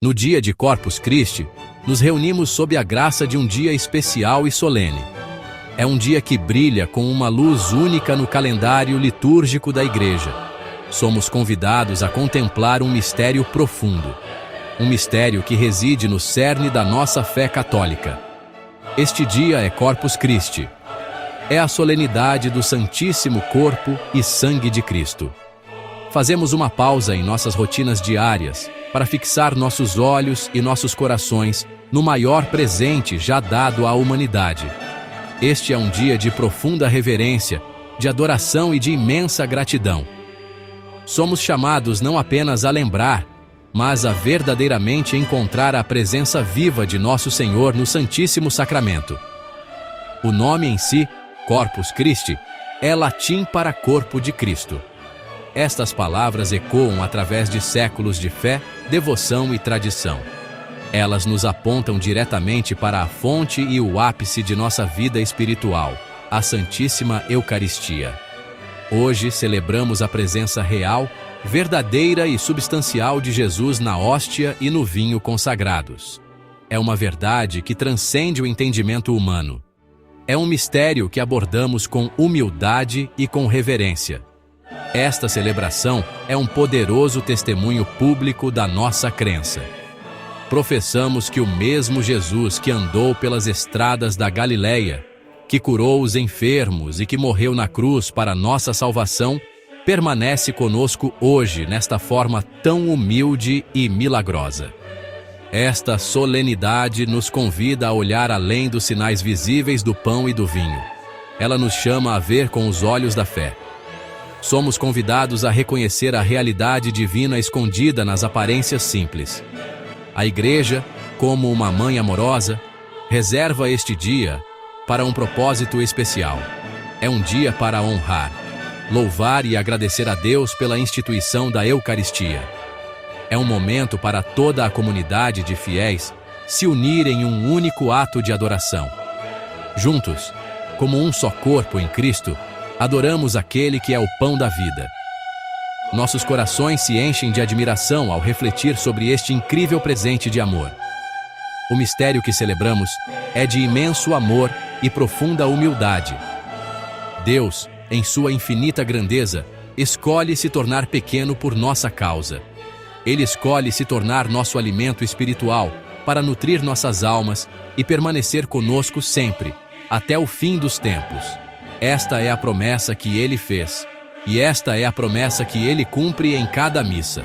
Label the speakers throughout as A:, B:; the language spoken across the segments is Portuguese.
A: No dia de Corpus Christi, nos reunimos sob a graça de um dia especial e solene. É um dia que brilha com uma luz única no calendário litúrgico da Igreja. Somos convidados a contemplar um mistério profundo. Um mistério que reside no cerne da nossa fé católica. Este dia é Corpus Christi. É a solenidade do Santíssimo Corpo e Sangue de Cristo. Fazemos uma pausa em nossas rotinas diárias para fixar nossos olhos e nossos corações no maior presente já dado à humanidade. Este é um dia de profunda reverência, de adoração e de imensa gratidão. Somos chamados não apenas a lembrar, mas a verdadeiramente encontrar a presença viva de nosso Senhor no Santíssimo Sacramento. O nome em si, Corpus Christi, é latim para corpo de Cristo. Estas palavras ecoam através de séculos de fé, devoção e tradição. Elas nos apontam diretamente para a fonte e o ápice de nossa vida espiritual, a Santíssima Eucaristia. Hoje celebramos a presença real, verdadeira e substancial de Jesus na hóstia e no vinho consagrados. É uma verdade que transcende o entendimento humano. É um mistério que abordamos com humildade e com reverência. Esta celebração é um poderoso testemunho público da nossa crença. Professamos que o mesmo Jesus que andou pelas estradas da Galileia, que curou os enfermos e que morreu na cruz para nossa salvação, permanece conosco hoje nesta forma tão humilde e milagrosa. Esta solenidade nos convida a olhar além dos sinais visíveis do pão e do vinho. Ela nos chama a ver com os olhos da fé. Somos convidados a reconhecer a realidade divina escondida nas aparências simples. A Igreja, como uma mãe amorosa, reserva este dia para um propósito especial. É um dia para honrar, louvar e agradecer a Deus pela instituição da Eucaristia. É um momento para toda a comunidade de fiéis se unir em um único ato de adoração. Juntos, como um só corpo em Cristo, adoramos aquele que é o pão da vida. Nossos corações se enchem de admiração ao refletir sobre este incrível presente de amor. O mistério que celebramos é de imenso amor e profunda humildade. Deus, em sua infinita grandeza, escolhe se tornar pequeno por nossa causa. Ele escolhe se tornar nosso alimento espiritual para nutrir nossas almas e permanecer conosco sempre, até o fim dos tempos. Esta é a promessa que Ele fez, e esta é a promessa que Ele cumpre em cada missa.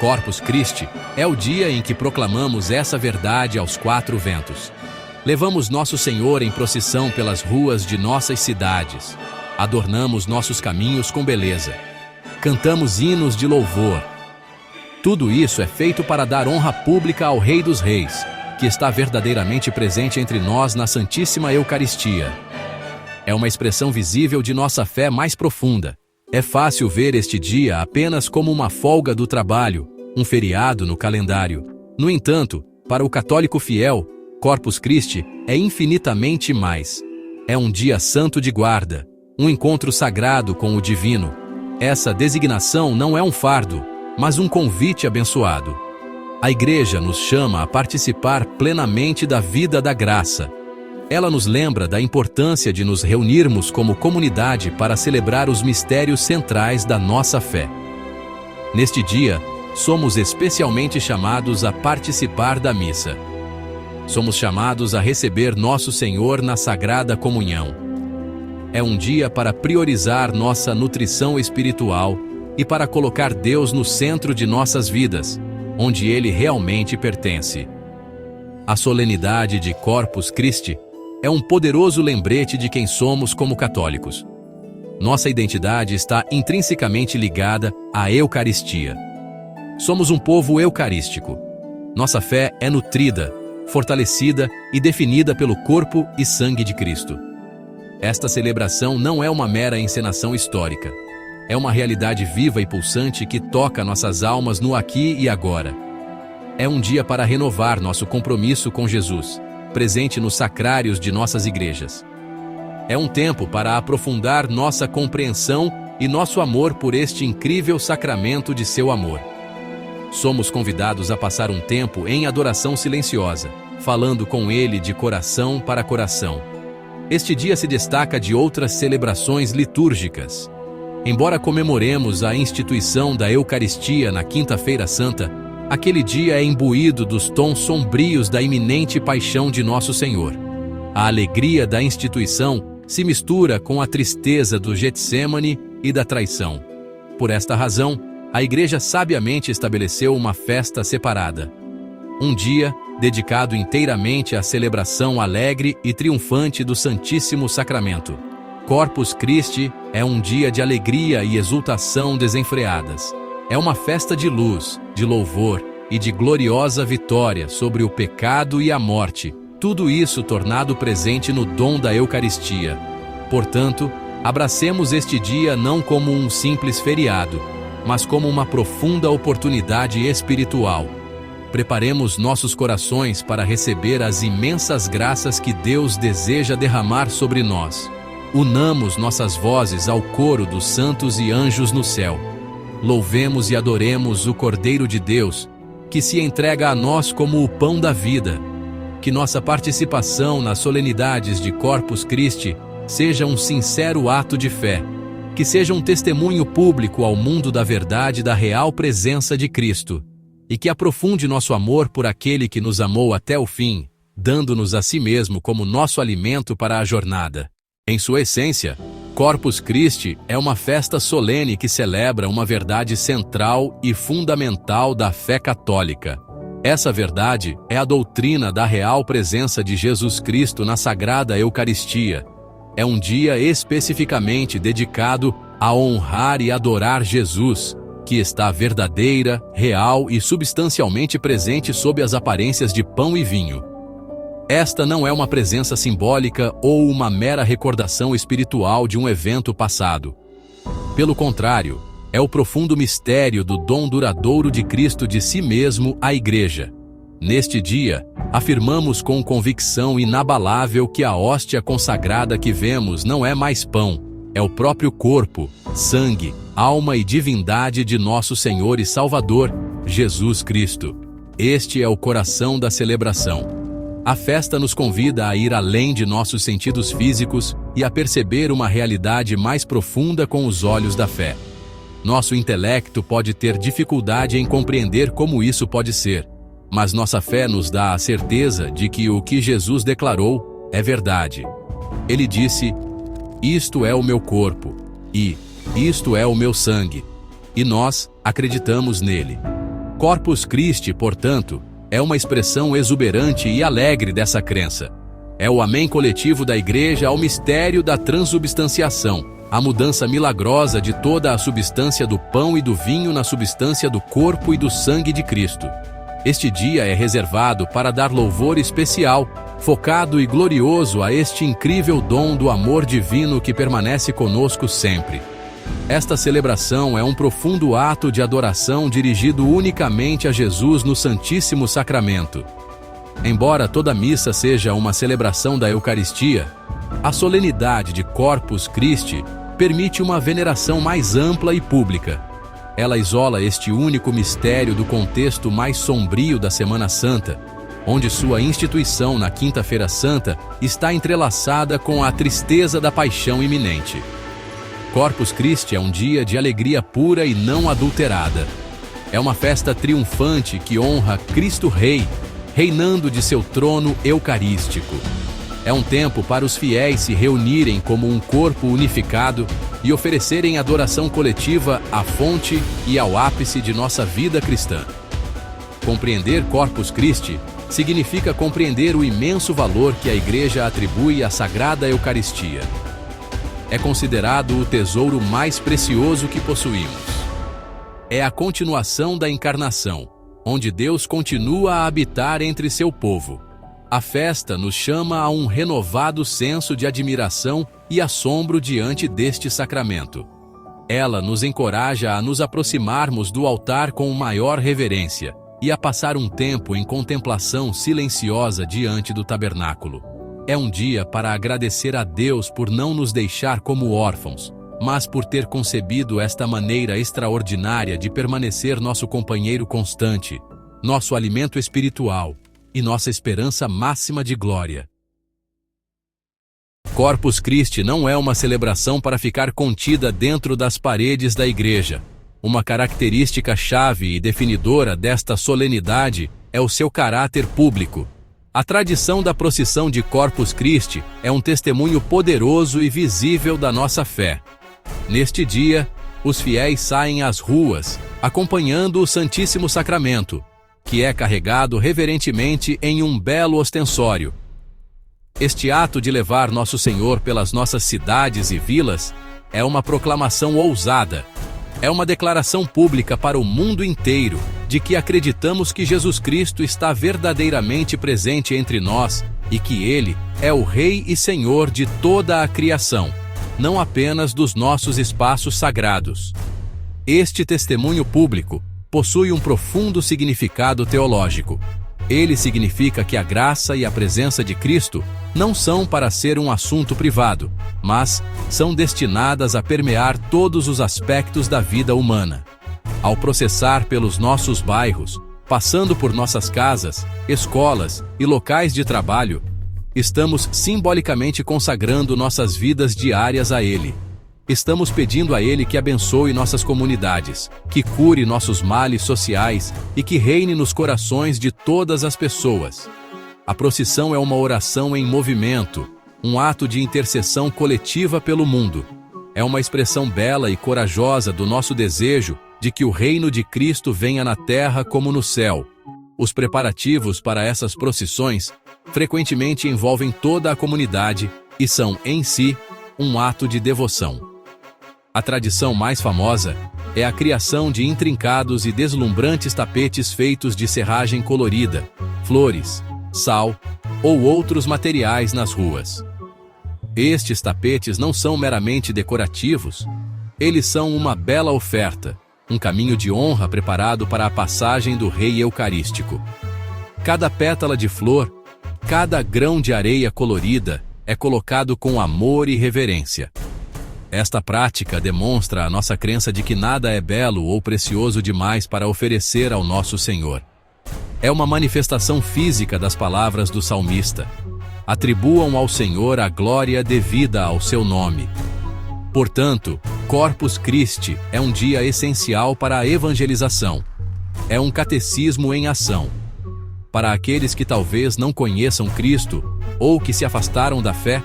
A: Corpus Christi é o dia em que proclamamos essa verdade aos quatro ventos. Levamos nosso Senhor em procissão pelas ruas de nossas cidades. Adornamos nossos caminhos com beleza. Cantamos hinos de louvor. Tudo isso é feito para dar honra pública ao Rei dos Reis, que está verdadeiramente presente entre nós na Santíssima Eucaristia. É uma expressão visível de nossa fé mais profunda. É fácil ver este dia apenas como uma folga do trabalho, um feriado no calendário. No entanto, para o católico fiel, Corpus Christi é infinitamente mais. É um dia santo de guarda, um encontro sagrado com o divino. Essa designação não é um fardo, mas um convite abençoado. A Igreja nos chama a participar plenamente da vida da graça. Ela nos lembra da importância de nos reunirmos como comunidade para celebrar os mistérios centrais da nossa fé. Neste dia, somos especialmente chamados a participar da missa. Somos chamados a receber nosso Senhor na Sagrada Comunhão. É um dia para priorizar nossa nutrição espiritual e para colocar Deus no centro de nossas vidas, onde Ele realmente pertence. A solenidade de Corpus Christi é um poderoso lembrete de quem somos como católicos. Nossa identidade está intrinsecamente ligada à Eucaristia. Somos um povo eucarístico. Nossa fé é nutrida, fortalecida e definida pelo corpo e sangue de Cristo. Esta celebração não é uma mera encenação histórica. É uma realidade viva e pulsante que toca nossas almas no aqui e agora. É um dia para renovar nosso compromisso com Jesus, presente nos sacrários de nossas igrejas. É um tempo para aprofundar nossa compreensão e nosso amor por este incrível sacramento de seu amor. somos convidados a passar um tempo em adoração silenciosa, falando com Ele de coração para coração. Este dia se destaca de outras celebrações litúrgicas. Embora comemoremos a instituição da Eucaristia na Quinta-feira Santa, aquele dia é imbuído dos tons sombrios da iminente paixão de Nosso Senhor. A alegria da instituição se mistura com a tristeza do Getsêmani e da traição. Por esta razão, a Igreja sabiamente estabeleceu uma festa separada. Um dia dedicado inteiramente à celebração alegre e triunfante do Santíssimo Sacramento. Corpus Christi é um dia de alegria e exultação desenfreadas. É uma festa de luz, de louvor e de gloriosa vitória sobre o pecado e a morte, tudo isso tornado presente no dom da Eucaristia. Portanto, abracemos este dia não como um simples feriado, mas como uma profunda oportunidade espiritual. Preparemos nossos corações para receber as imensas graças que Deus deseja derramar sobre nós. Unamos nossas vozes ao coro dos santos e anjos no céu. Louvemos e adoremos o Cordeiro de Deus, que se entrega a nós como o pão da vida. Que nossa participação nas solenidades de Corpus Christi seja um sincero ato de fé. Que seja um testemunho público ao mundo da verdade da real presença de Cristo. E que aprofunde nosso amor por aquele que nos amou até o fim, dando-nos a si mesmo como nosso alimento para a jornada. Em sua essência, Corpus Christi é uma festa solene que celebra uma verdade central e fundamental da fé católica. Essa verdade é a doutrina da real presença de Jesus Cristo na Sagrada Eucaristia. É um dia especificamente dedicado a honrar e adorar Jesus, que está verdadeira, real e substancialmente presente sob as aparências de pão e vinho. Esta não é uma presença simbólica ou uma mera recordação espiritual de um evento passado. Pelo contrário, é o profundo mistério do dom duradouro de Cristo de si mesmo à Igreja. Neste dia, afirmamos com convicção inabalável que a hóstia consagrada que vemos não é mais pão, é o próprio corpo, sangue, alma e divindade de nosso Senhor e Salvador, Jesus Cristo. Este é o coração da celebração. A festa nos convida a ir além de nossos sentidos físicos e a perceber uma realidade mais profunda com os olhos da fé. Nosso intelecto pode ter dificuldade em compreender como isso pode ser, mas nossa fé nos dá a certeza de que o que Jesus declarou é verdade. Ele disse: "Isto é o meu corpo", e "Isto é o meu sangue", e nós acreditamos nele. Corpus Christi, portanto, é uma expressão exuberante e alegre dessa crença. É o amém coletivo da Igreja ao mistério da transubstanciação, a mudança milagrosa de toda a substância do pão e do vinho na substância do corpo e do sangue de Cristo. Este dia é reservado para dar louvor especial, focado e glorioso a este incrível dom do amor divino que permanece conosco sempre. Esta celebração é um profundo ato de adoração dirigido unicamente a Jesus no Santíssimo Sacramento. Embora toda missa seja uma celebração da Eucaristia, a solenidade de Corpus Christi permite uma veneração mais ampla e pública. Ela isola este único mistério do contexto mais sombrio da Semana Santa, onde sua instituição na Quinta-feira Santa está entrelaçada com a tristeza da paixão iminente. Corpus Christi é um dia de alegria pura e não adulterada. É uma festa triunfante que honra Cristo Rei, reinando de seu trono eucarístico. É um tempo para os fiéis se reunirem como um corpo unificado e oferecerem adoração coletiva à fonte e ao ápice de nossa vida cristã. Compreender Corpus Christi significa compreender o imenso valor que a Igreja atribui à Sagrada Eucaristia. É considerado o tesouro mais precioso que possuímos. É a continuação da encarnação, onde Deus continua a habitar entre seu povo. A festa nos chama a um renovado senso de admiração e assombro diante deste sacramento. Ela nos encoraja a nos aproximarmos do altar com maior reverência e a passar um tempo em contemplação silenciosa diante do tabernáculo. É um dia para agradecer a Deus por não nos deixar como órfãos, mas por ter concebido esta maneira extraordinária de permanecer nosso companheiro constante, nosso alimento espiritual e nossa esperança máxima de glória. Corpus Christi não é uma celebração para ficar contida dentro das paredes da igreja. Uma característica chave e definidora desta solenidade é o seu caráter público. A tradição da procissão de Corpus Christi é um testemunho poderoso e visível da nossa fé. Neste dia, os fiéis saem às ruas, acompanhando o Santíssimo Sacramento, que é carregado reverentemente em um belo ostensório. Este ato de levar Nosso Senhor pelas nossas cidades e vilas é uma proclamação ousada. É uma declaração pública para o mundo inteiro de que acreditamos que Jesus Cristo está verdadeiramente presente entre nós e que Ele é o Rei e Senhor de toda a criação, não apenas dos nossos espaços sagrados. Este testemunho público possui um profundo significado teológico. Ele significa que a graça e a presença de Cristo não são para ser um assunto privado, mas são destinadas a permear todos os aspectos da vida humana. Ao processar pelos nossos bairros, passando por nossas casas, escolas e locais de trabalho, estamos simbolicamente consagrando nossas vidas diárias a Ele. Estamos pedindo a Ele que abençoe nossas comunidades, que cure nossos males sociais e que reine nos corações de todas as pessoas. A procissão é uma oração em movimento, um ato de intercessão coletiva pelo mundo. É uma expressão bela e corajosa do nosso desejo de que o reino de Cristo venha na terra como no céu. Os preparativos para essas procissões frequentemente envolvem toda a comunidade e são, em si, um ato de devoção. A tradição mais famosa é a criação de intrincados e deslumbrantes tapetes feitos de serragem colorida, flores, sal ou outros materiais nas ruas. Estes tapetes não são meramente decorativos, eles são uma bela oferta, um caminho de honra preparado para a passagem do Rei Eucarístico. Cada pétala de flor, cada grão de areia colorida é colocado com amor e reverência. Esta prática demonstra a nossa crença de que nada é belo ou precioso demais para oferecer ao nosso Senhor. É uma manifestação física das palavras do salmista: atribuam ao Senhor a glória devida ao seu nome. Portanto, Corpus Christi é um dia essencial para a evangelização. É um catecismo em ação. Para aqueles que talvez não conheçam Cristo ou que se afastaram da fé,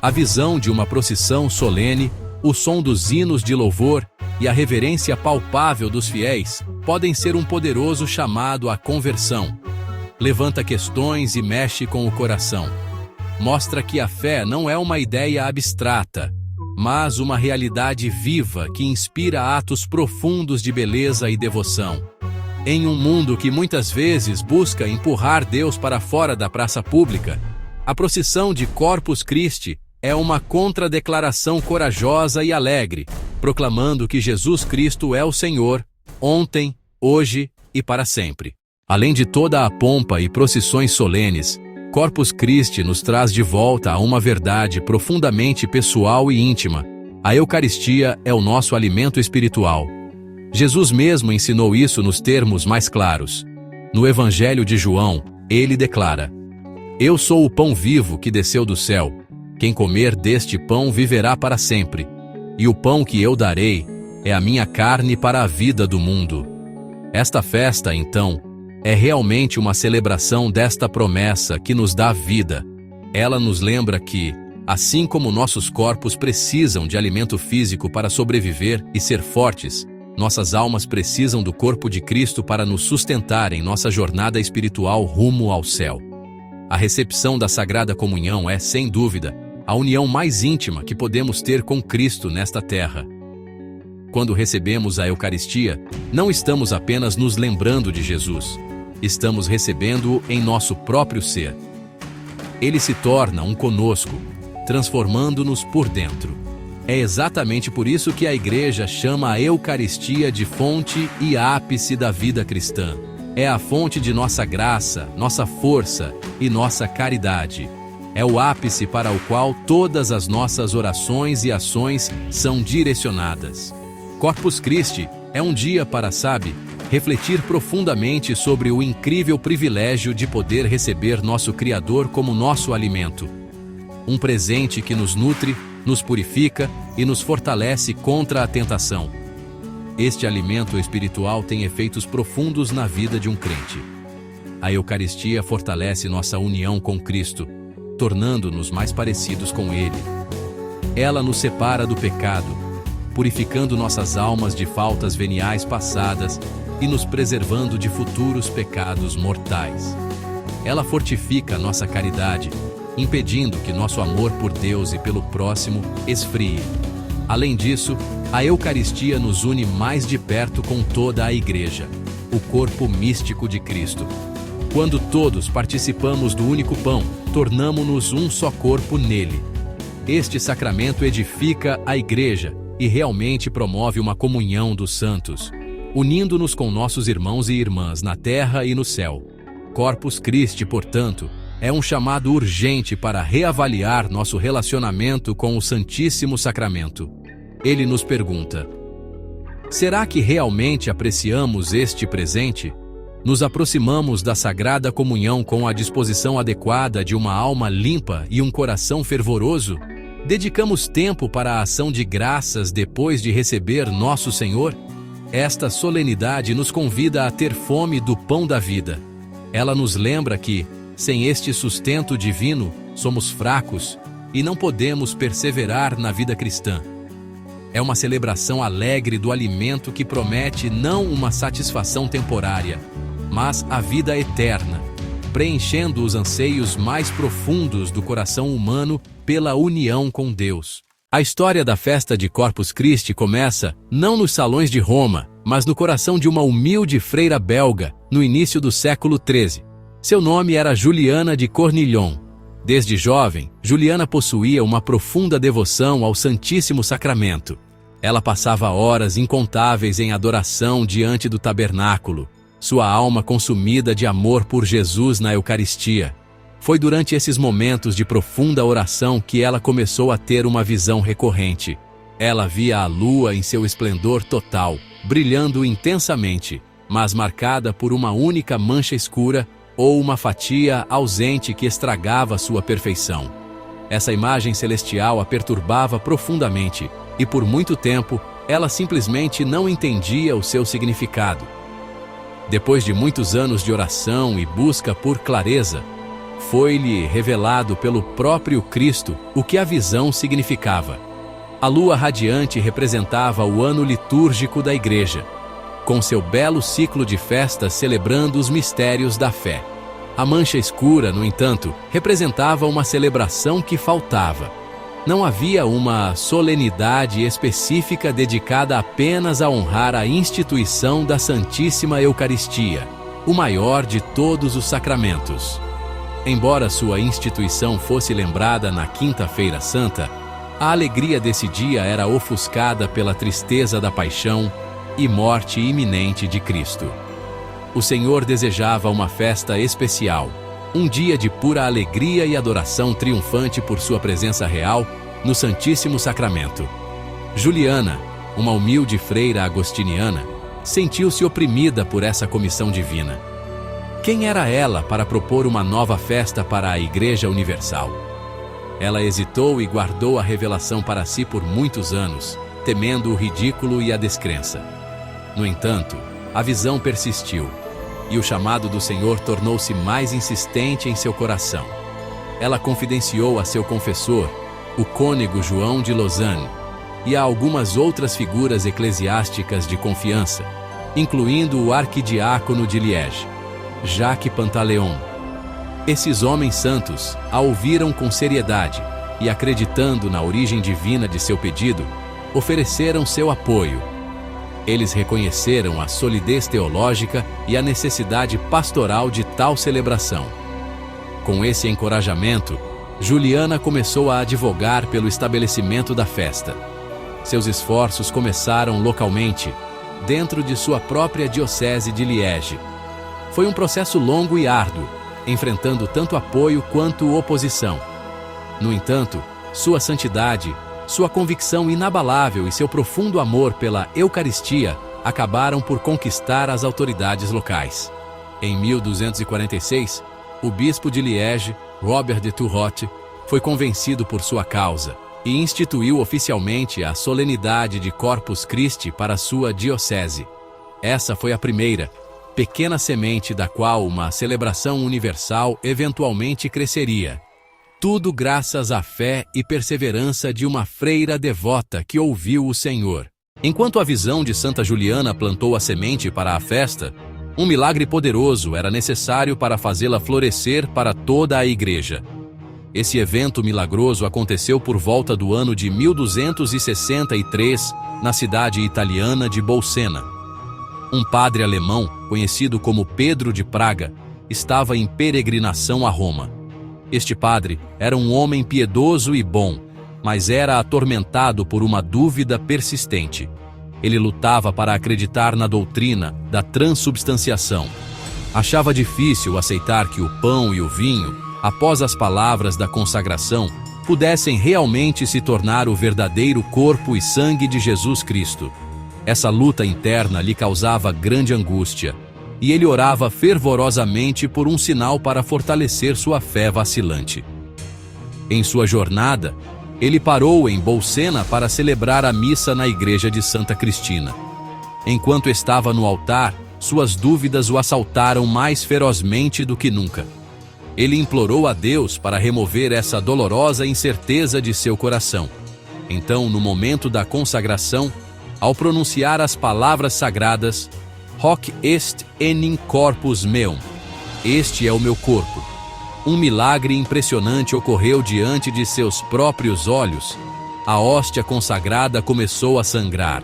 A: a visão de uma procissão solene, o som dos hinos de louvor e a reverência palpável dos fiéis podem ser um poderoso chamado à conversão. Levanta questões e mexe com o coração. Mostra que a fé não é uma ideia abstrata, mas uma realidade viva que inspira atos profundos de beleza e devoção. Em um mundo que muitas vezes busca empurrar Deus para fora da praça pública, a procissão de Corpus Christi é uma contradeclaração corajosa e alegre, proclamando que Jesus Cristo é o Senhor, ontem, hoje e para sempre. Além de toda a pompa e procissões solenes, Corpus Christi nos traz de volta a uma verdade profundamente pessoal e íntima. A Eucaristia é o nosso alimento espiritual. Jesus mesmo ensinou isso nos termos mais claros. No Evangelho de João, ele declara: Eu sou o pão vivo que desceu do céu. Quem comer deste pão viverá para sempre. E o pão que eu darei é a minha carne para a vida do mundo. Esta festa, então, é realmente uma celebração desta promessa que nos dá vida. Ela nos lembra que, assim como nossos corpos precisam de alimento físico para sobreviver e ser fortes, nossas almas precisam do corpo de Cristo para nos sustentar em nossa jornada espiritual rumo ao céu. A recepção da Sagrada Comunhão é, sem dúvida, a união mais íntima que podemos ter com Cristo nesta terra. Quando recebemos a Eucaristia, não estamos apenas nos lembrando de Jesus, estamos recebendo-o em nosso próprio ser. Ele se torna um conosco, transformando-nos por dentro. É exatamente por isso que a Igreja chama a Eucaristia de fonte e ápice da vida cristã. É a fonte de nossa graça, nossa força e nossa caridade. É o ápice para o qual todas as nossas orações e ações são direcionadas. Corpus Christi é um dia para, refletir profundamente sobre o incrível privilégio de poder receber nosso Criador como nosso alimento. Um presente que nos nutre, nos purifica e nos fortalece contra a tentação. Este alimento espiritual tem efeitos profundos na vida de um crente. A Eucaristia fortalece nossa união com Cristo, tornando-nos mais parecidos com Ele. Ela nos separa do pecado, purificando nossas almas de faltas veniais passadas e nos preservando de futuros pecados mortais. Ela fortifica nossa caridade, impedindo que nosso amor por Deus e pelo próximo esfrie. Além disso, a Eucaristia nos une mais de perto com toda a Igreja, o corpo místico de Cristo. Quando todos participamos do único pão, tornamo-nos um só corpo nele. Este sacramento edifica a Igreja e realmente promove uma comunhão dos santos, unindo-nos com nossos irmãos e irmãs na terra e no céu. Corpus Christi, portanto, é um chamado urgente para reavaliar nosso relacionamento com o Santíssimo Sacramento. Ele nos pergunta: será que realmente apreciamos este presente? Nos aproximamos da Sagrada Comunhão com a disposição adequada de uma alma limpa e um coração fervoroso? Dedicamos tempo para a ação de graças depois de receber nosso Senhor? Esta solenidade nos convida a ter fome do pão da vida. Ela nos lembra que, sem este sustento divino, somos fracos e não podemos perseverar na vida cristã. É uma celebração alegre do alimento que promete não uma satisfação temporária, mas a vida eterna, preenchendo os anseios mais profundos do coração humano pela união com Deus. A história da festa de Corpus Christi começa não nos salões de Roma, mas no coração de uma humilde freira belga, no início do século XIII. Seu nome era Juliana de Cornillon. Desde jovem, Juliana possuía uma profunda devoção ao Santíssimo Sacramento. Ela passava horas incontáveis em adoração diante do tabernáculo, sua alma consumida de amor por Jesus na Eucaristia. Foi durante esses momentos de profunda oração que ela começou a ter uma visão recorrente. Ela via a lua em seu esplendor total, brilhando intensamente, mas marcada por uma única mancha escura ou uma fatia ausente que estragava sua perfeição. Essa imagem celestial a perturbava profundamente e, por muito tempo, ela simplesmente não entendia o seu significado. Depois de muitos anos de oração e busca por clareza, foi-lhe revelado pelo próprio Cristo o que a visão significava. A lua radiante representava o ano litúrgico da Igreja, com seu belo ciclo de festas celebrando os mistérios da fé. A mancha escura, no entanto, representava uma celebração que faltava. Não havia uma solenidade específica dedicada apenas a honrar a instituição da Santíssima Eucaristia, o maior de todos os sacramentos. Embora sua instituição fosse lembrada na Quinta-feira Santa, a alegria desse dia era ofuscada pela tristeza da paixão e morte iminente de Cristo. O Senhor desejava uma festa especial, um dia de pura alegria e adoração triunfante por sua presença real no Santíssimo Sacramento. Juliana, uma humilde freira agostiniana, sentiu-se oprimida por essa comissão divina. Quem era ela para propor uma nova festa para a Igreja Universal? Ela hesitou e guardou a revelação para si por muitos anos, temendo o ridículo e a descrença. No entanto, a visão persistiu, e o chamado do Senhor tornou-se mais insistente em seu coração. Ela confidenciou a seu confessor, o cônego João de Lausanne, e a algumas outras figuras eclesiásticas de confiança, incluindo o arquidiácono de Liege, Jacques Pantaleon. Esses homens santos a ouviram com seriedade e, acreditando na origem divina de seu pedido, ofereceram seu apoio. Eles reconheceram a solidez teológica e a necessidade pastoral de tal celebração. Com esse encorajamento, Juliana começou a advogar pelo estabelecimento da festa. Seus esforços começaram localmente, dentro de sua própria diocese de Liege. Foi um processo longo e árduo, enfrentando tanto apoio quanto oposição. No entanto, sua santidade, sua convicção inabalável e seu profundo amor pela Eucaristia acabaram por conquistar as autoridades locais. Em 1246, o bispo de Liege, Robert de Turgot, foi convencido por sua causa e instituiu oficialmente a solenidade de Corpus Christi para sua diocese. Essa foi a primeira, pequena semente da qual uma celebração universal eventualmente cresceria. Tudo graças à fé e perseverança de uma freira devota que ouviu o Senhor. Enquanto a visão de Santa Juliana plantou a semente para a festa, um milagre poderoso era necessário para fazê-la florescer para toda a igreja. Esse evento milagroso aconteceu por volta do ano de 1263, na cidade italiana de Bolsena. Um padre alemão, conhecido como Pedro de Praga, estava em peregrinação a Roma. Este padre era um homem piedoso e bom, mas era atormentado por uma dúvida persistente. Ele lutava para acreditar na doutrina da transubstanciação. Achava difícil aceitar que o pão e o vinho, após as palavras da consagração, pudessem realmente se tornar o verdadeiro corpo e sangue de Jesus Cristo. Essa luta interna lhe causava grande angústia, e ele orava fervorosamente por um sinal para fortalecer sua fé vacilante. Em sua jornada, ele parou em Bolsena para celebrar a missa na igreja de Santa Cristina. Enquanto estava no altar, suas dúvidas o assaltaram mais ferozmente do que nunca. Ele implorou a Deus para remover essa dolorosa incerteza de seu coração. Então, no momento da consagração, ao pronunciar as palavras sagradas, Hoc est enim corpus meum, este é o meu corpo, um milagre impressionante ocorreu diante de seus próprios olhos. A hóstia consagrada começou a sangrar.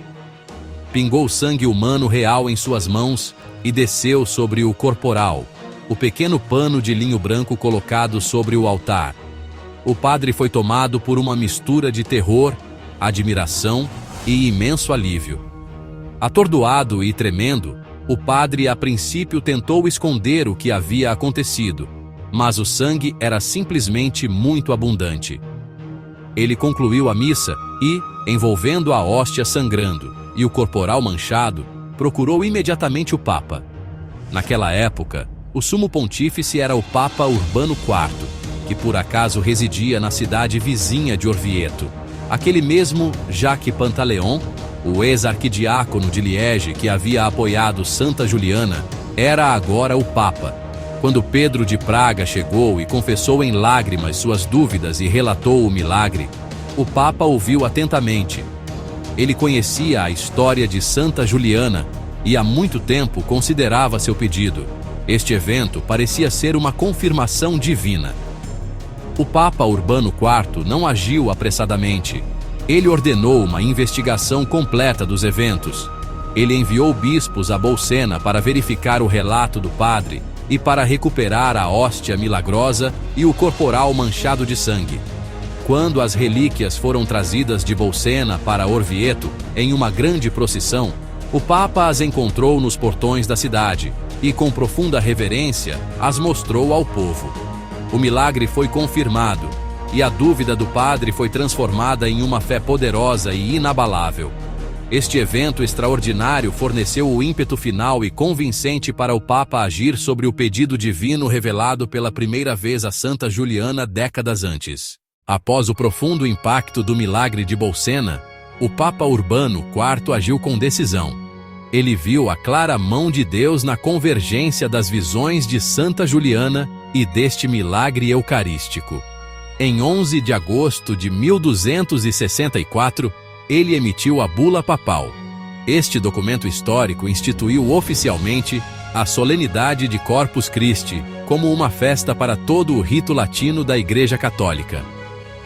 A: Pingou sangue humano real em suas mãos e desceu sobre o corporal, o pequeno pano de linho branco colocado sobre o altar. O padre foi tomado por uma mistura de terror, admiração e imenso alívio. Atordoado e tremendo, o padre a princípio tentou esconder o que havia acontecido, mas o sangue era simplesmente muito abundante. Ele concluiu a missa e, envolvendo a hóstia sangrando e o corporal manchado, procurou imediatamente o Papa. Naquela época, o sumo pontífice era o Papa Urbano IV, que por acaso residia na cidade vizinha de Orvieto. Aquele mesmo Jacques Pantaleon, o ex-arquidiácono de Liege que havia apoiado Santa Juliana, era agora o Papa. Quando Pedro de Praga chegou e confessou em lágrimas suas dúvidas e relatou o milagre, o Papa ouviu atentamente. Ele conhecia a história de Santa Juliana e há muito tempo considerava seu pedido. Este evento parecia ser uma confirmação divina. O Papa Urbano IV não agiu apressadamente. Ele ordenou uma investigação completa dos eventos. Ele enviou bispos a Bolsena para verificar o relato do padre e para recuperar a hóstia milagrosa e o corporal manchado de sangue. Quando as relíquias foram trazidas de Bolsena para Orvieto, em uma grande procissão, o Papa as encontrou nos portões da cidade e, com profunda reverência, as mostrou ao povo. O milagre foi confirmado e a dúvida do padre foi transformada em uma fé poderosa e inabalável. Este evento extraordinário forneceu o ímpeto final e convincente para o Papa agir sobre o pedido divino revelado pela primeira vez a Santa Juliana décadas antes. Após o profundo impacto do milagre de Bolsena, o Papa Urbano IV agiu com decisão. Ele viu a clara mão de Deus na convergência das visões de Santa Juliana e deste milagre eucarístico. Em 11 de agosto de 1264, ele emitiu a bula papal. Este documento histórico instituiu oficialmente a solenidade de Corpus Christi como uma festa para todo o rito latino da Igreja Católica.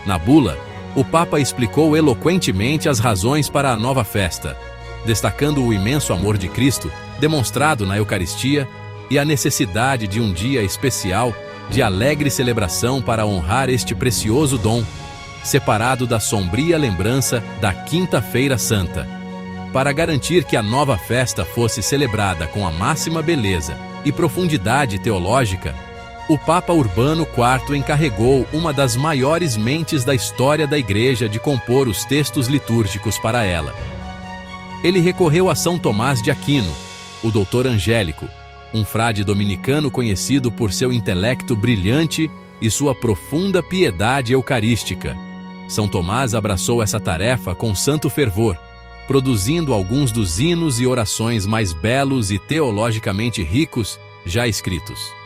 A: Na bula, o Papa explicou eloquentemente as razões para a nova festa, destacando o imenso amor de Cristo demonstrado na Eucaristia e a necessidade de um dia especial de alegre celebração para honrar este precioso dom, separado da sombria lembrança da Quinta-feira Santa. Para garantir que a nova festa fosse celebrada com a máxima beleza e profundidade teológica, o Papa Urbano IV encarregou uma das maiores mentes da história da Igreja de compor os textos litúrgicos para ela. Ele recorreu a São Tomás de Aquino, o doutor Angélico, um frade dominicano conhecido por seu intelecto brilhante e sua profunda piedade eucarística. São Tomás abraçou essa tarefa com santo fervor, produzindo alguns dos hinos e orações mais belos e teologicamente ricos já escritos.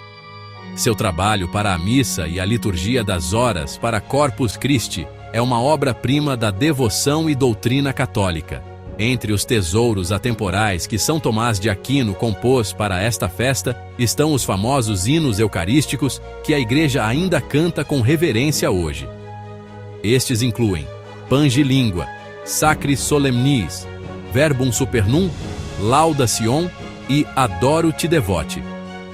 A: Seu trabalho para a missa e a liturgia das horas para Corpus Christi é uma obra-prima da devoção e doutrina católica. Entre os tesouros atemporais que São Tomás de Aquino compôs para esta festa estão os famosos hinos eucarísticos que a Igreja ainda canta com reverência hoje. Estes incluem Pange Lingua, Sacris Solemnis, Verbum Supernum, Lauda Sion e Adoro Te Devote.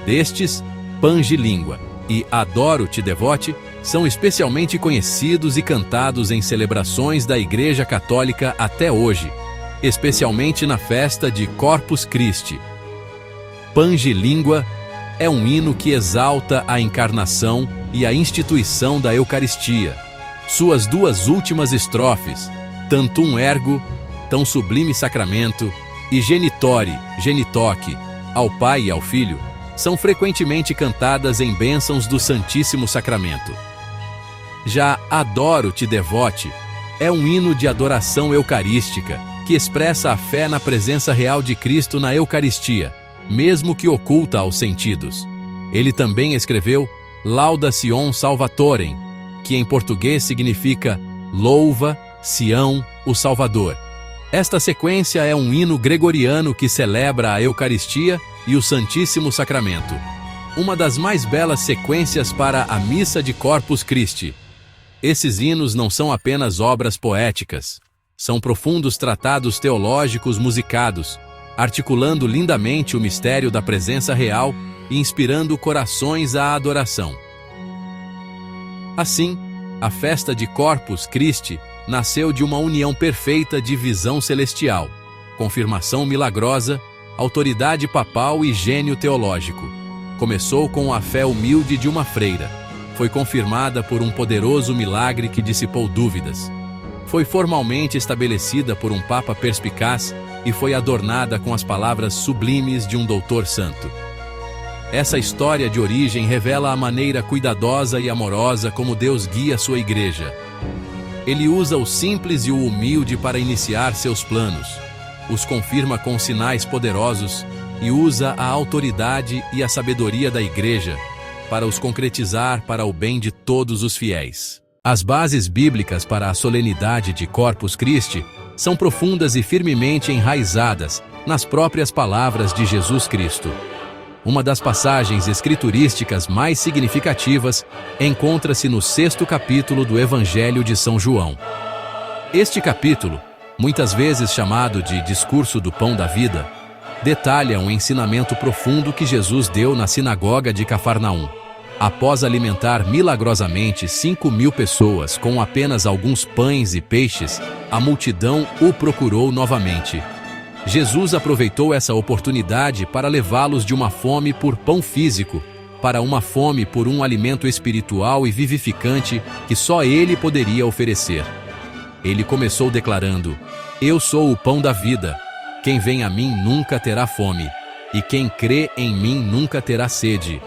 A: Destes, Pange Lingua e Adoro Te Devote são especialmente conhecidos e cantados em celebrações da Igreja Católica até hoje, especialmente na festa de Corpus Christi. Pange Lingua é um hino que exalta a encarnação e a instituição da Eucaristia. Suas duas últimas estrofes, Tantum Ergo, tão sublime sacramento, e Genitori, Genitoque, ao Pai e ao Filho, são frequentemente cantadas em bênçãos do Santíssimo Sacramento. Já Adoro Te Devote é um hino de adoração eucarística, que expressa a fé na presença real de Cristo na Eucaristia, mesmo que oculta aos sentidos. Ele também escreveu Lauda Sion Salvatorem, que em português significa Louva, Sião, o Salvador. Esta sequência é um hino gregoriano que celebra a Eucaristia e o Santíssimo Sacramento, uma das mais belas sequências para a Missa de Corpus Christi. Esses hinos não são apenas obras poéticas, são profundos tratados teológicos musicados, articulando lindamente o mistério da presença real e inspirando corações à adoração. Assim, a festa de Corpus Christi nasceu de uma união perfeita de visão celestial, confirmação milagrosa, autoridade papal e gênio teológico. Começou com a fé humilde de uma freira. Foi confirmada por um poderoso milagre que dissipou dúvidas. Foi formalmente estabelecida por um papa perspicaz e foi adornada com as palavras sublimes de um doutor santo. Essa história de origem revela a maneira cuidadosa e amorosa como Deus guia sua Igreja. Ele usa o simples e o humilde para iniciar seus planos, os confirma com sinais poderosos e usa a autoridade e a sabedoria da Igreja para os concretizar para o bem de todos os fiéis. As bases bíblicas para a solenidade de Corpus Christi são profundas e firmemente enraizadas nas próprias palavras de Jesus Cristo. Uma das passagens escriturísticas mais significativas encontra-se no 6º capítulo do Evangelho de São João. Este capítulo, muitas vezes chamado de Discurso do Pão da Vida, detalha um ensinamento profundo que Jesus deu na sinagoga de Cafarnaum. Após alimentar milagrosamente 5.000 pessoas com apenas alguns pães e peixes, a multidão o procurou novamente. Jesus aproveitou essa oportunidade para levá-los de uma fome por pão físico para uma fome por um alimento espiritual e vivificante que só Ele poderia oferecer. Ele começou declarando: Eu sou o pão da vida. Quem vem a mim nunca terá fome, e quem crê em mim nunca terá sede.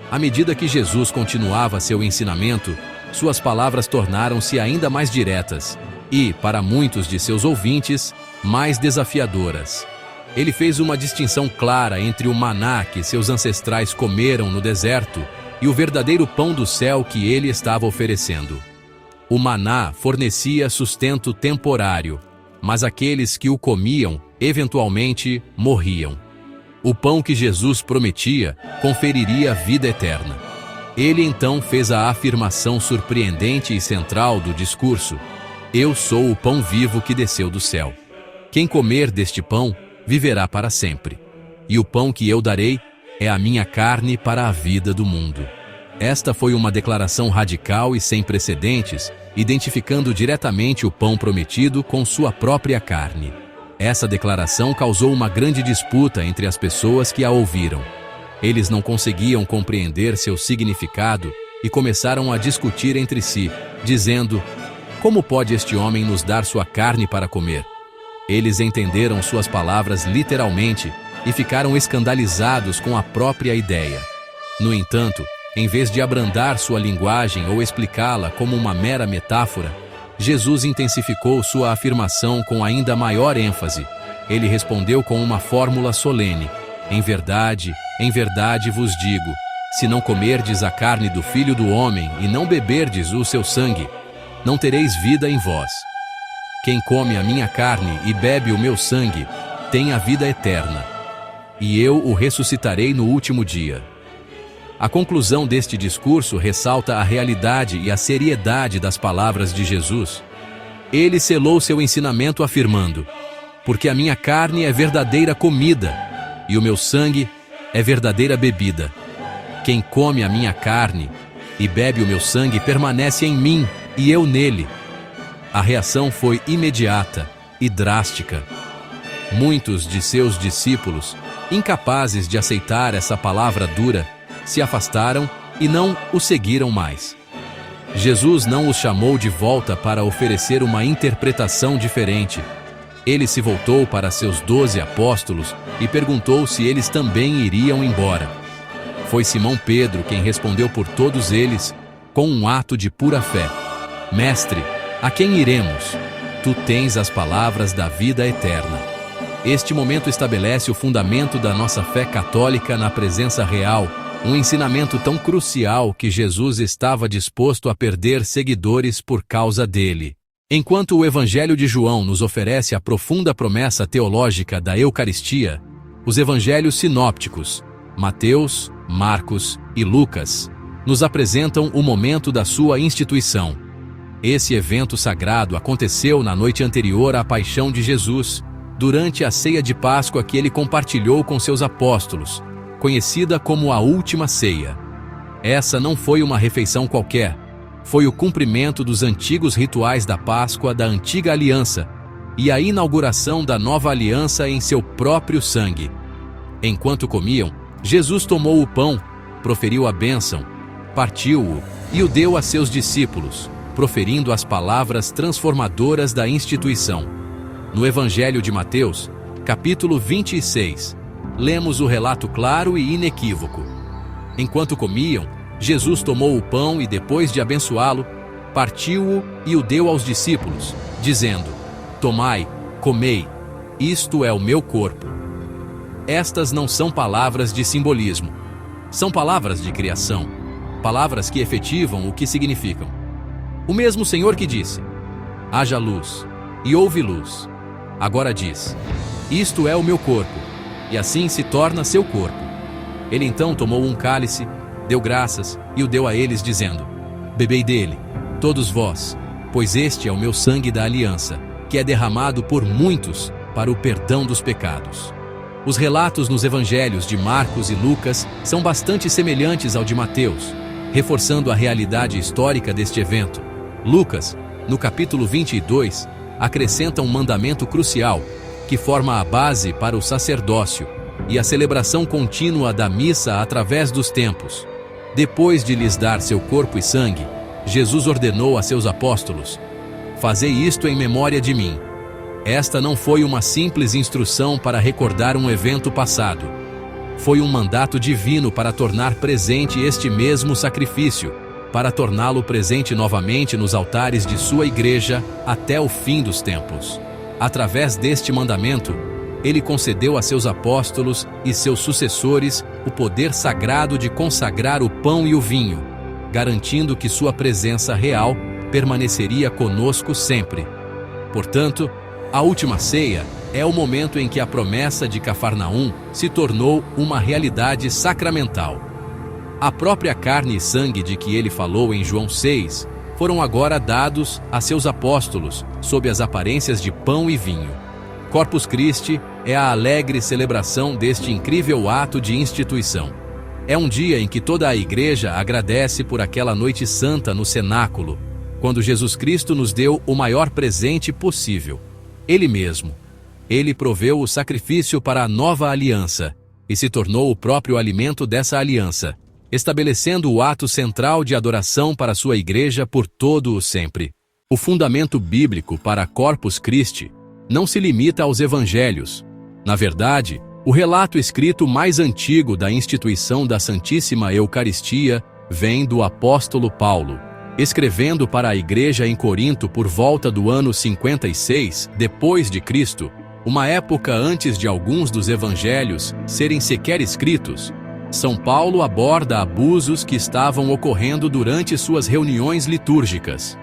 A: À medida que Jesus continuava seu ensinamento, suas palavras tornaram-se ainda mais diretas e, para muitos de seus ouvintes, mais desafiadoras. Ele fez uma distinção clara entre o maná que seus ancestrais comeram no deserto e o verdadeiro pão do céu que ele estava oferecendo. O maná fornecia sustento temporário, mas aqueles que o comiam, eventualmente, morriam. O pão que Jesus prometia conferiria vida eterna. Ele então fez a afirmação surpreendente e central do discurso: Eu sou o pão vivo que desceu do céu. Quem comer deste pão viverá para sempre. E o pão que eu darei é a minha carne para a vida do mundo. Esta foi uma declaração radical e sem precedentes, identificando diretamente o pão prometido com sua própria carne. Essa declaração causou uma grande disputa entre as pessoas que a ouviram. Eles não conseguiam compreender seu significado e começaram a discutir entre si, dizendo: "Como pode este homem nos dar sua carne para comer?" Eles entenderam suas palavras literalmente e ficaram escandalizados com a própria ideia. No entanto, em vez de abrandar sua linguagem ou explicá-la como uma mera metáfora, Jesus intensificou sua afirmação com ainda maior ênfase. Ele respondeu com uma fórmula solene: em verdade vos digo, se não comerdes a carne do Filho do Homem e não beberdes o seu sangue, não tereis vida em vós. Quem come a minha carne e bebe o meu sangue, tem a vida eterna, e eu o ressuscitarei no último dia. A conclusão deste discurso ressalta a realidade e a seriedade das palavras de Jesus. Ele selou seu ensinamento afirmando: porque a minha carne é verdadeira comida, e o meu sangue é verdadeira bebida. Quem come a minha carne e bebe o meu sangue permanece em mim e eu nele. A reação foi imediata e drástica. Muitos de seus discípulos, incapazes de aceitar essa palavra dura, se afastaram e não o seguiram mais. Jesus não os chamou de volta para oferecer uma interpretação diferente. Ele se voltou para seus 12 apóstolos e perguntou se eles também iriam embora. Foi Simão Pedro quem respondeu por todos eles com um ato de pura fé: Mestre, a quem iremos? Tu tens as palavras da vida eterna. Este momento estabelece o fundamento da nossa fé católica na presença real, um ensinamento tão crucial que Jesus estava disposto a perder seguidores por causa dele. Enquanto o Evangelho de João nos oferece a profunda promessa teológica da Eucaristia, os evangelhos sinópticos, Mateus, Marcos e Lucas, nos apresentam o momento da sua instituição. Esse evento sagrado aconteceu na noite anterior à paixão de Jesus, durante a ceia de Páscoa que ele compartilhou com seus apóstolos, conhecida como a Última Ceia. Essa não foi uma refeição qualquer, foi o cumprimento dos antigos rituais da Páscoa da Antiga Aliança e a inauguração da Nova Aliança em seu próprio sangue. Enquanto comiam, Jesus tomou o pão, proferiu a bênção, partiu-o e o deu a seus discípulos, proferindo as palavras transformadoras da instituição. No Evangelho de Mateus, capítulo 26, lemos o relato claro e inequívoco. Enquanto comiam, Jesus tomou o pão e, depois de abençoá-lo, partiu-o e o deu aos discípulos, dizendo: Tomai, comei, isto é o meu corpo. Estas não são palavras de simbolismo, são palavras de criação, palavras que efetivam o que significam. O mesmo Senhor que disse: haja luz, e houve luz, agora diz: isto é o meu corpo, e assim se torna seu corpo. Ele então tomou um cálice, deu graças e o deu a eles, dizendo: bebei dele, todos vós, pois este é o meu sangue da aliança, que é derramado por muitos para o perdão dos pecados. Os relatos nos evangelhos de Marcos e Lucas são bastante semelhantes ao de Mateus, reforçando a realidade histórica deste evento. Lucas, no capítulo 22, acrescenta um mandamento crucial, que forma a base para o sacerdócio e a celebração contínua da missa através dos tempos. Depois de lhes dar seu corpo e sangue, Jesus ordenou a seus apóstolos: fazei isto em memória de mim. Esta não foi uma simples instrução para recordar um evento passado. Foi um mandato divino para tornar presente este mesmo sacrifício, para torná-lo presente novamente nos altares de sua igreja até o fim dos tempos. Através deste mandamento, ele concedeu a seus apóstolos e seus sucessores o poder sagrado de consagrar o pão e o vinho, garantindo que sua presença real permaneceria conosco sempre. Portanto, a última ceia é o momento em que a promessa de Cafarnaum se tornou uma realidade sacramental. A própria carne e sangue de que ele falou em João 6 foram agora dados a seus apóstolos sob as aparências de pão e vinho. Corpus Christi é a alegre celebração deste incrível ato de instituição. É um dia em que toda a igreja agradece por aquela noite santa no cenáculo, quando Jesus Cristo nos deu o maior presente possível, Ele mesmo. Ele proveu o sacrifício para a nova aliança, e se tornou o próprio alimento dessa aliança, estabelecendo o ato central de adoração para sua igreja por todo o sempre. O fundamento bíblico para Corpus Christi não se limita aos evangelhos. Na verdade, o relato escrito mais antigo da instituição da Santíssima Eucaristia vem do apóstolo Paulo, escrevendo para a igreja em Corinto por volta do ano 56 depois de Cristo, uma época antes de alguns dos evangelhos serem sequer escritos. São Paulo aborda abusos que estavam ocorrendo durante suas reuniões litúrgicas.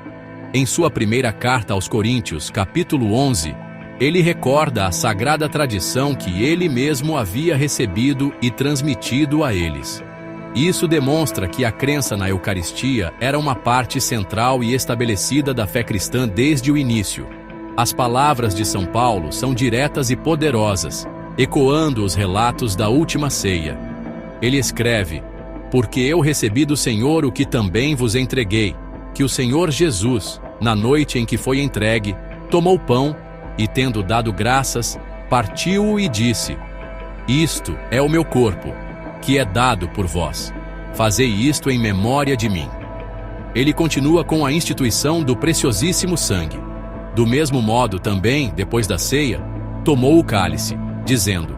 A: Em sua primeira carta aos Coríntios, capítulo 11, ele recorda a sagrada tradição que ele mesmo havia recebido e transmitido a eles. Isso demonstra que a crença na Eucaristia era uma parte central e estabelecida da fé cristã desde o início. As palavras de São Paulo são diretas e poderosas, ecoando os relatos da última ceia. Ele escreve: "Porque eu recebi do Senhor o que também vos entreguei, que o Senhor Jesus, na noite em que foi entregue, tomou pão e, tendo dado graças, partiu-o e disse: Isto é o meu corpo, que é dado por vós. Fazei isto em memória de mim." Ele continua com a instituição do preciosíssimo sangue. Do mesmo modo também, depois da ceia, tomou o cálice, dizendo: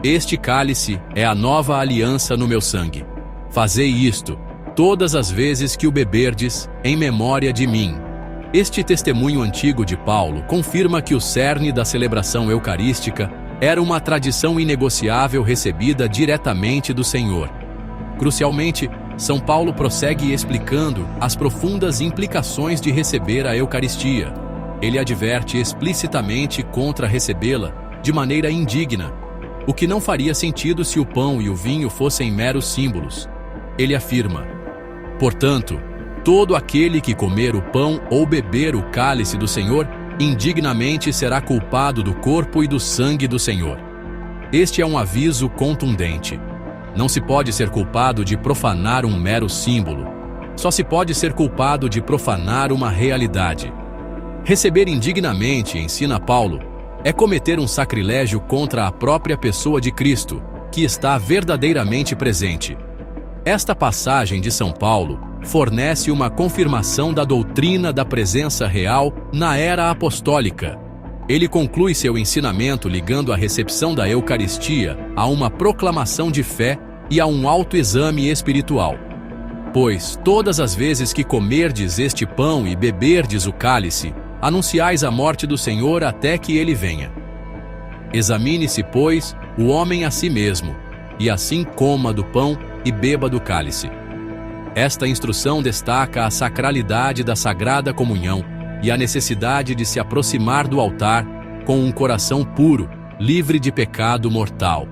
A: "Este cálice é a nova aliança no meu sangue. Fazei isto, todas as vezes que o beberdes, em memória de mim." Este testemunho antigo de Paulo confirma que o cerne da celebração eucarística era uma tradição inegociável recebida diretamente do Senhor. Crucialmente, São Paulo prossegue explicando as profundas implicações de receber a Eucaristia. Ele adverte explicitamente contra recebê-la de maneira indigna, o que não faria sentido se o pão e o vinho fossem meros símbolos. Ele afirma: "Portanto, todo aquele que comer o pão ou beber o cálice do Senhor, indignamente será culpado do corpo e do sangue do Senhor." Este é um aviso contundente. Não se pode ser culpado de profanar um mero símbolo. Só se pode ser culpado de profanar uma realidade. Receber indignamente, ensina Paulo, é cometer um sacrilégio contra a própria pessoa de Cristo, que está verdadeiramente presente. Esta passagem de São Paulo fornece uma confirmação da doutrina da presença real na era apostólica. Ele conclui seu ensinamento ligando a recepção da Eucaristia a uma proclamação de fé e a um autoexame espiritual. "Pois todas as vezes que comerdes este pão e beberdes o cálice, anunciais a morte do Senhor até que ele venha. Examine-se, pois, o homem a si mesmo, e assim coma do pão e beba do cálice." Esta instrução destaca a sacralidade da Sagrada Comunhão e a necessidade de se aproximar do altar com um coração puro, livre de pecado mortal.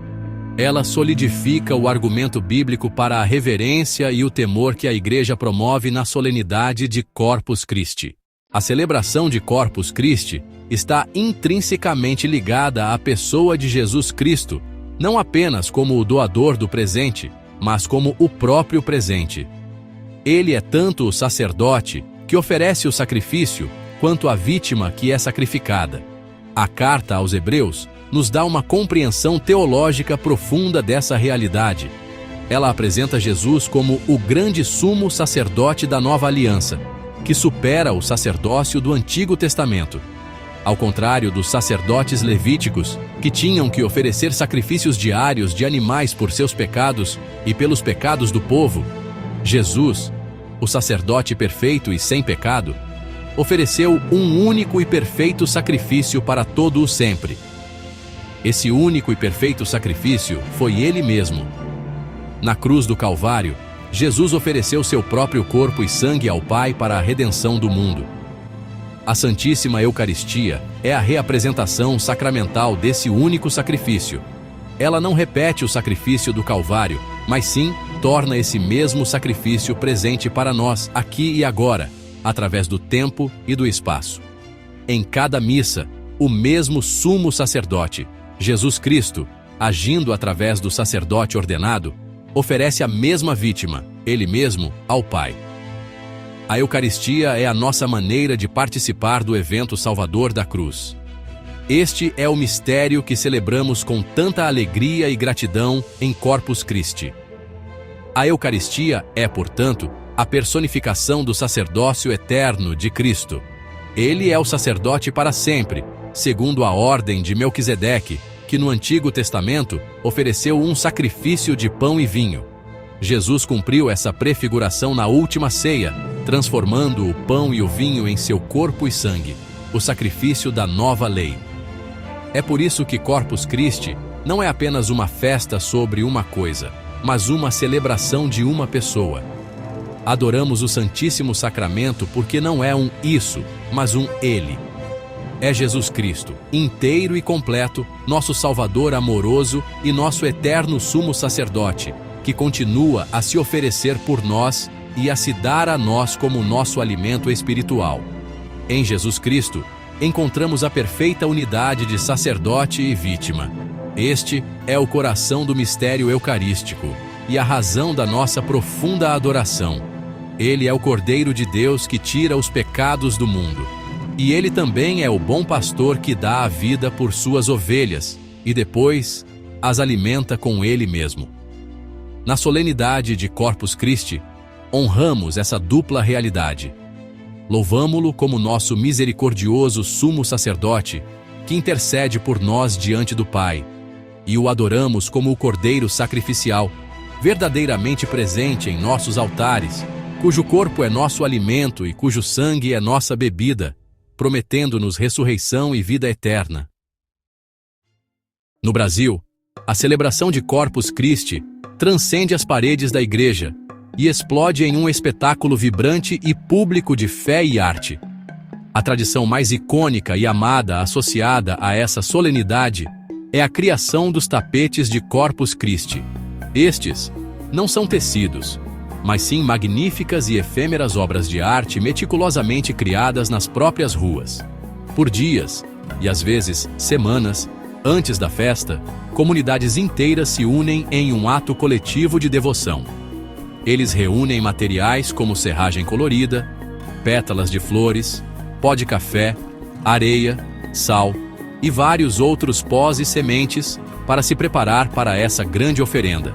A: Ela solidifica o argumento bíblico para a reverência e o temor que a Igreja promove na solenidade de Corpus Christi. A celebração de Corpus Christi está intrinsecamente ligada à pessoa de Jesus Cristo, não apenas como o doador do presente, mas como o próprio presente. Ele é tanto o sacerdote que oferece o sacrifício, quanto a vítima que é sacrificada. A carta aos Hebreus nos dá uma compreensão teológica profunda dessa realidade. Ela apresenta Jesus como o grande sumo sacerdote da nova aliança, que supera o sacerdócio do Antigo Testamento. Ao contrário dos sacerdotes levíticos, que tinham que oferecer sacrifícios diários de animais por seus pecados e pelos pecados do povo, Jesus, o sacerdote perfeito e sem pecado, ofereceu um único e perfeito sacrifício para todo o sempre. Esse único e perfeito sacrifício foi Ele mesmo. Na cruz do Calvário, Jesus ofereceu seu próprio corpo e sangue ao Pai para a redenção do mundo. A Santíssima Eucaristia é a reapresentação sacramental desse único sacrifício. Ela não repete o sacrifício do Calvário, mas sim torna esse mesmo sacrifício presente para nós, aqui e agora, através do tempo e do espaço. Em cada missa, o mesmo sumo sacerdote, Jesus Cristo, agindo através do sacerdote ordenado, oferece a mesma vítima, Ele mesmo, ao Pai. A Eucaristia é a nossa maneira de participar do evento salvador da cruz. Este é o mistério que celebramos com tanta alegria e gratidão em Corpus Christi. A Eucaristia é, portanto, a personificação do sacerdócio eterno de Cristo. Ele é o sacerdote para sempre, segundo a ordem de Melquisedeque, que no Antigo Testamento ofereceu um sacrifício de pão e vinho. Jesus cumpriu essa prefiguração na última ceia, transformando o pão e o vinho em seu corpo e sangue, o sacrifício da nova lei. É por isso que Corpus Christi não é apenas uma festa sobre uma coisa, mas uma celebração de uma pessoa. Adoramos o Santíssimo Sacramento porque não é um isso, mas um ele. É Jesus Cristo, inteiro e completo, nosso Salvador amoroso e nosso eterno sumo sacerdote, que continua a se oferecer por nós e a se dar a nós como nosso alimento espiritual. Em Jesus Cristo, encontramos a perfeita unidade de sacerdote e vítima. Este é o coração do mistério eucarístico e a razão da nossa profunda adoração. Ele é o Cordeiro de Deus que tira os pecados do mundo. E ele também é o bom pastor que dá a vida por suas ovelhas e depois as alimenta com ele mesmo. Na solenidade de Corpus Christi, honramos essa dupla realidade. Louvamo-lo como nosso misericordioso sumo sacerdote, que intercede por nós diante do Pai, e o adoramos como o Cordeiro sacrificial, verdadeiramente presente em nossos altares, cujo corpo é nosso alimento e cujo sangue é nossa bebida, prometendo-nos ressurreição e vida eterna. No Brasil, a celebração de Corpus Christi transcende as paredes da igreja e explode em um espetáculo vibrante e público de fé e arte. A tradição mais icônica e amada associada a essa solenidade é a criação dos tapetes de Corpus Christi. Estes não são tecidos, mas sim magníficas e efêmeras obras de arte meticulosamente criadas nas próprias ruas. Por dias, e às vezes semanas, antes da festa, comunidades inteiras se unem em um ato coletivo de devoção. Eles reúnem materiais como serragem colorida, pétalas de flores, pó de café, areia, sal e vários outros pós e sementes para se preparar para essa grande oferenda.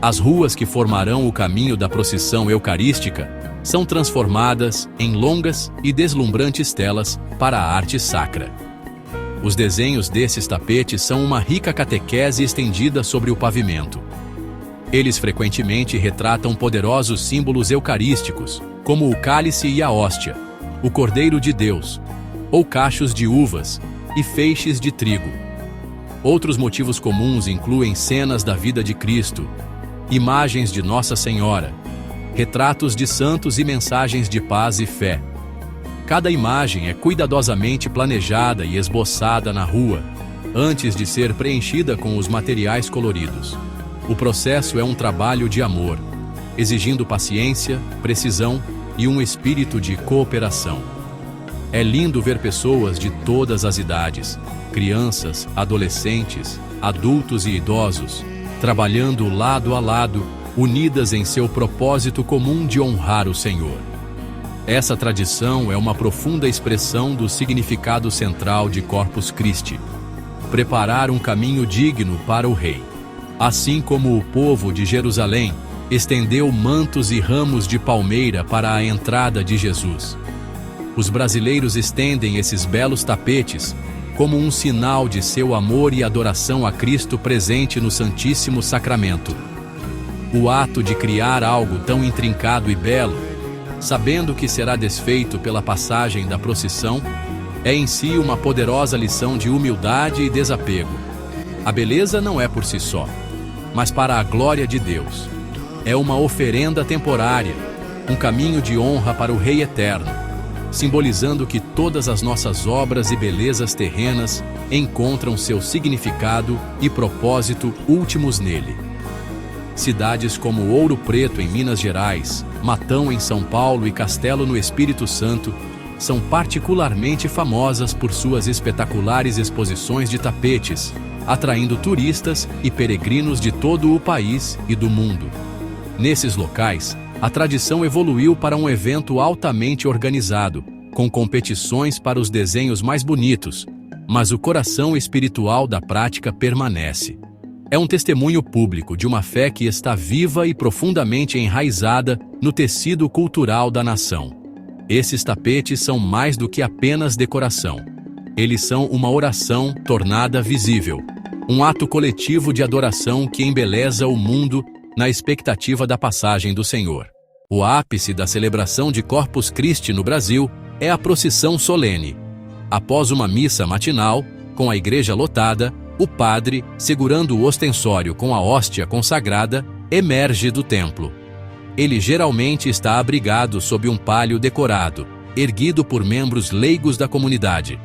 A: As ruas que formarão o caminho da procissão eucarística são transformadas em longas e deslumbrantes telas para a arte sacra. Os desenhos desses tapetes são uma rica catequese estendida sobre o pavimento. Eles frequentemente retratam poderosos símbolos eucarísticos, como o cálice e a hóstia, o Cordeiro de Deus, ou cachos de uvas e feixes de trigo. Outros motivos comuns incluem cenas da vida de Cristo, imagens de Nossa Senhora, retratos de santos e mensagens de paz e fé. Cada imagem é cuidadosamente planejada e esboçada na rua, antes de ser preenchida com os materiais coloridos. O processo é um trabalho de amor, exigindo paciência, precisão e um espírito de cooperação. É lindo ver pessoas de todas as idades, crianças, adolescentes, adultos e idosos, trabalhando lado a lado, unidas em seu propósito comum de honrar o Senhor. Essa tradição é uma profunda expressão do significado central de Corpus Christi: preparar um caminho digno para o Rei. Assim como o povo de Jerusalém estendeu mantos e ramos de palmeira para a entrada de Jesus, os brasileiros estendem esses belos tapetes como um sinal de seu amor e adoração a Cristo presente no Santíssimo Sacramento. O ato de criar algo tão intrincado e belo, sabendo que será desfeito pela passagem da procissão, é em si uma poderosa lição de humildade e desapego. A beleza não é por si só, mas para a glória de Deus. É uma oferenda temporária, um caminho de honra para o Rei Eterno, simbolizando que todas as nossas obras e belezas terrenas encontram seu significado e propósito últimos nele. Cidades como Ouro Preto, em Minas Gerais, Matão, em São Paulo e Castelo, no Espírito Santo, são particularmente famosas por suas espetaculares exposições de tapetes, atraindo turistas e peregrinos de todo o país e do mundo. Nesses locais, a tradição evoluiu para um evento altamente organizado, com competições para os desenhos mais bonitos, mas o coração espiritual da prática permanece. É um testemunho público de uma fé que está viva e profundamente enraizada no tecido cultural da nação. Esses tapetes são mais do que apenas decoração. Eles são uma oração tornada visível, um ato coletivo de adoração que embeleza o mundo na expectativa da passagem do Senhor. O ápice da celebração de Corpus Christi no Brasil é a procissão solene. Após uma missa matinal, com a igreja lotada, o padre, segurando o ostensório com a hóstia consagrada, emerge do templo. Ele geralmente está abrigado sob um pálio decorado, erguido por membros leigos da comunidade.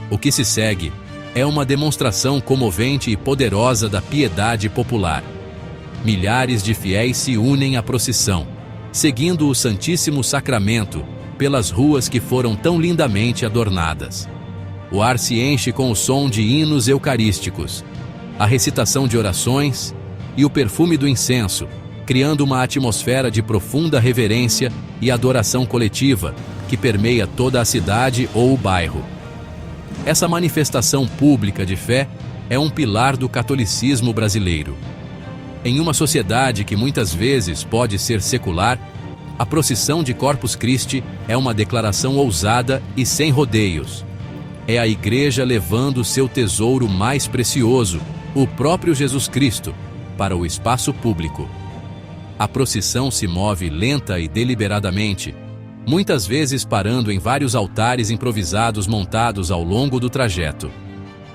A: O que se segue é uma demonstração comovente e poderosa da piedade popular. Milhares de fiéis se unem à procissão, seguindo o Santíssimo Sacramento pelas ruas que foram tão lindamente adornadas. O ar se enche com o som de hinos eucarísticos, a recitação de orações e o perfume do incenso, criando uma atmosfera de profunda reverência e adoração coletiva que permeia toda a cidade ou o bairro. Essa manifestação pública de fé é um pilar do catolicismo brasileiro. Em uma sociedade que muitas vezes pode ser secular, a procissão de Corpus Christi é uma declaração ousada e sem rodeios. É a igreja levando seu tesouro mais precioso, o próprio Jesus Cristo, para o espaço público. A procissão se move lenta e deliberadamente, muitas vezes parando em vários altares improvisados montados ao longo do trajeto.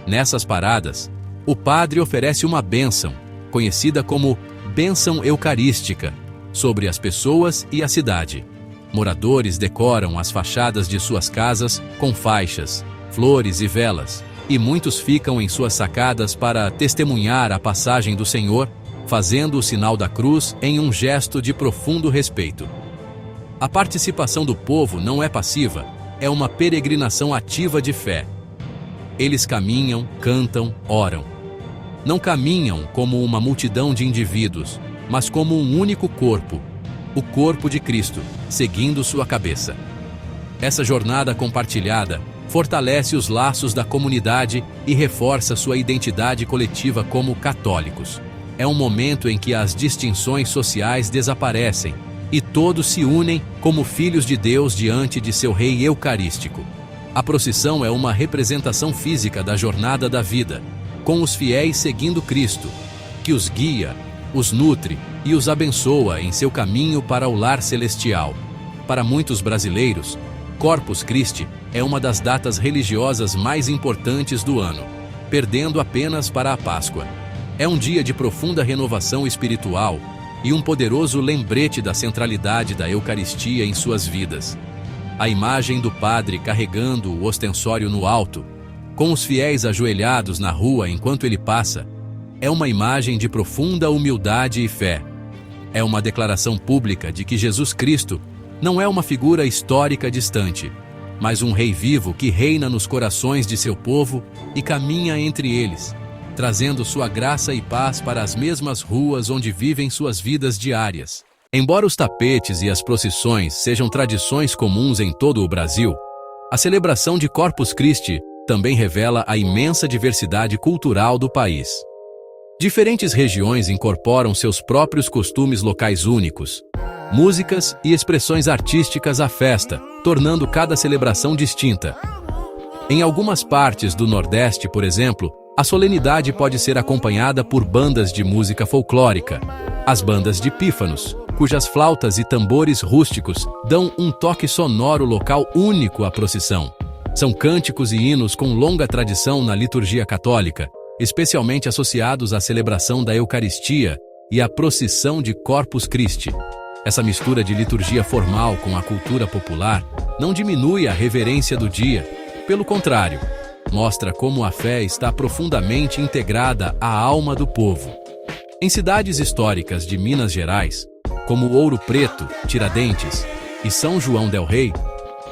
A: Nessas paradas, o padre oferece uma bênção, conhecida como bênção eucarística, sobre as pessoas e a cidade. Moradores decoram as fachadas de suas casas com faixas, flores e velas, e muitos ficam em suas sacadas para testemunhar a passagem do Senhor, fazendo o sinal da cruz em um gesto de profundo respeito. A participação do povo não é passiva, é uma peregrinação ativa de fé. Eles caminham, cantam, oram. Não caminham como uma multidão de indivíduos, mas como um único corpo, o corpo de Cristo, seguindo sua cabeça. Essa jornada compartilhada fortalece os laços da comunidade e reforça sua identidade coletiva como católicos. É um momento em que as distinções sociais desaparecem e todos se unem como filhos de Deus diante de seu Rei Eucarístico. A procissão é uma representação física da jornada da vida, com os fiéis seguindo Cristo, que os guia, os nutre e os abençoa em seu caminho para o lar celestial. Para muitos brasileiros, Corpus Christi é uma das datas religiosas mais importantes do ano, perdendo apenas para a Páscoa. É um dia de profunda renovação espiritual e um poderoso lembrete da centralidade da Eucaristia em suas vidas. A imagem do padre carregando o ostensório no alto, com os fiéis ajoelhados na rua enquanto ele passa, é uma imagem de profunda humildade e fé. É uma declaração pública de que Jesus Cristo não é uma figura histórica distante, mas um rei vivo que reina nos corações de seu povo e caminha entre eles, trazendo sua graça e paz para as mesmas ruas onde vivem suas vidas diárias. Embora os tapetes e as procissões sejam tradições comuns em todo o Brasil, a celebração de Corpus Christi também revela a imensa diversidade cultural do país. Diferentes regiões incorporam seus próprios costumes locais únicos, músicas e expressões artísticas à festa, tornando cada celebração distinta. Em algumas partes do Nordeste, por exemplo, a solenidade pode ser acompanhada por bandas de música folclórica, as bandas de pífanos, cujas flautas e tambores rústicos dão um toque sonoro local único à procissão. São cânticos e hinos com longa tradição na liturgia católica, especialmente associados à celebração da Eucaristia e à procissão de Corpus Christi. Essa mistura de liturgia formal com a cultura popular não diminui a reverência do dia, pelo contrário, mostra como a fé está profundamente integrada à alma do povo. Em cidades históricas de Minas Gerais, como Ouro Preto, Tiradentes e São João del Rei,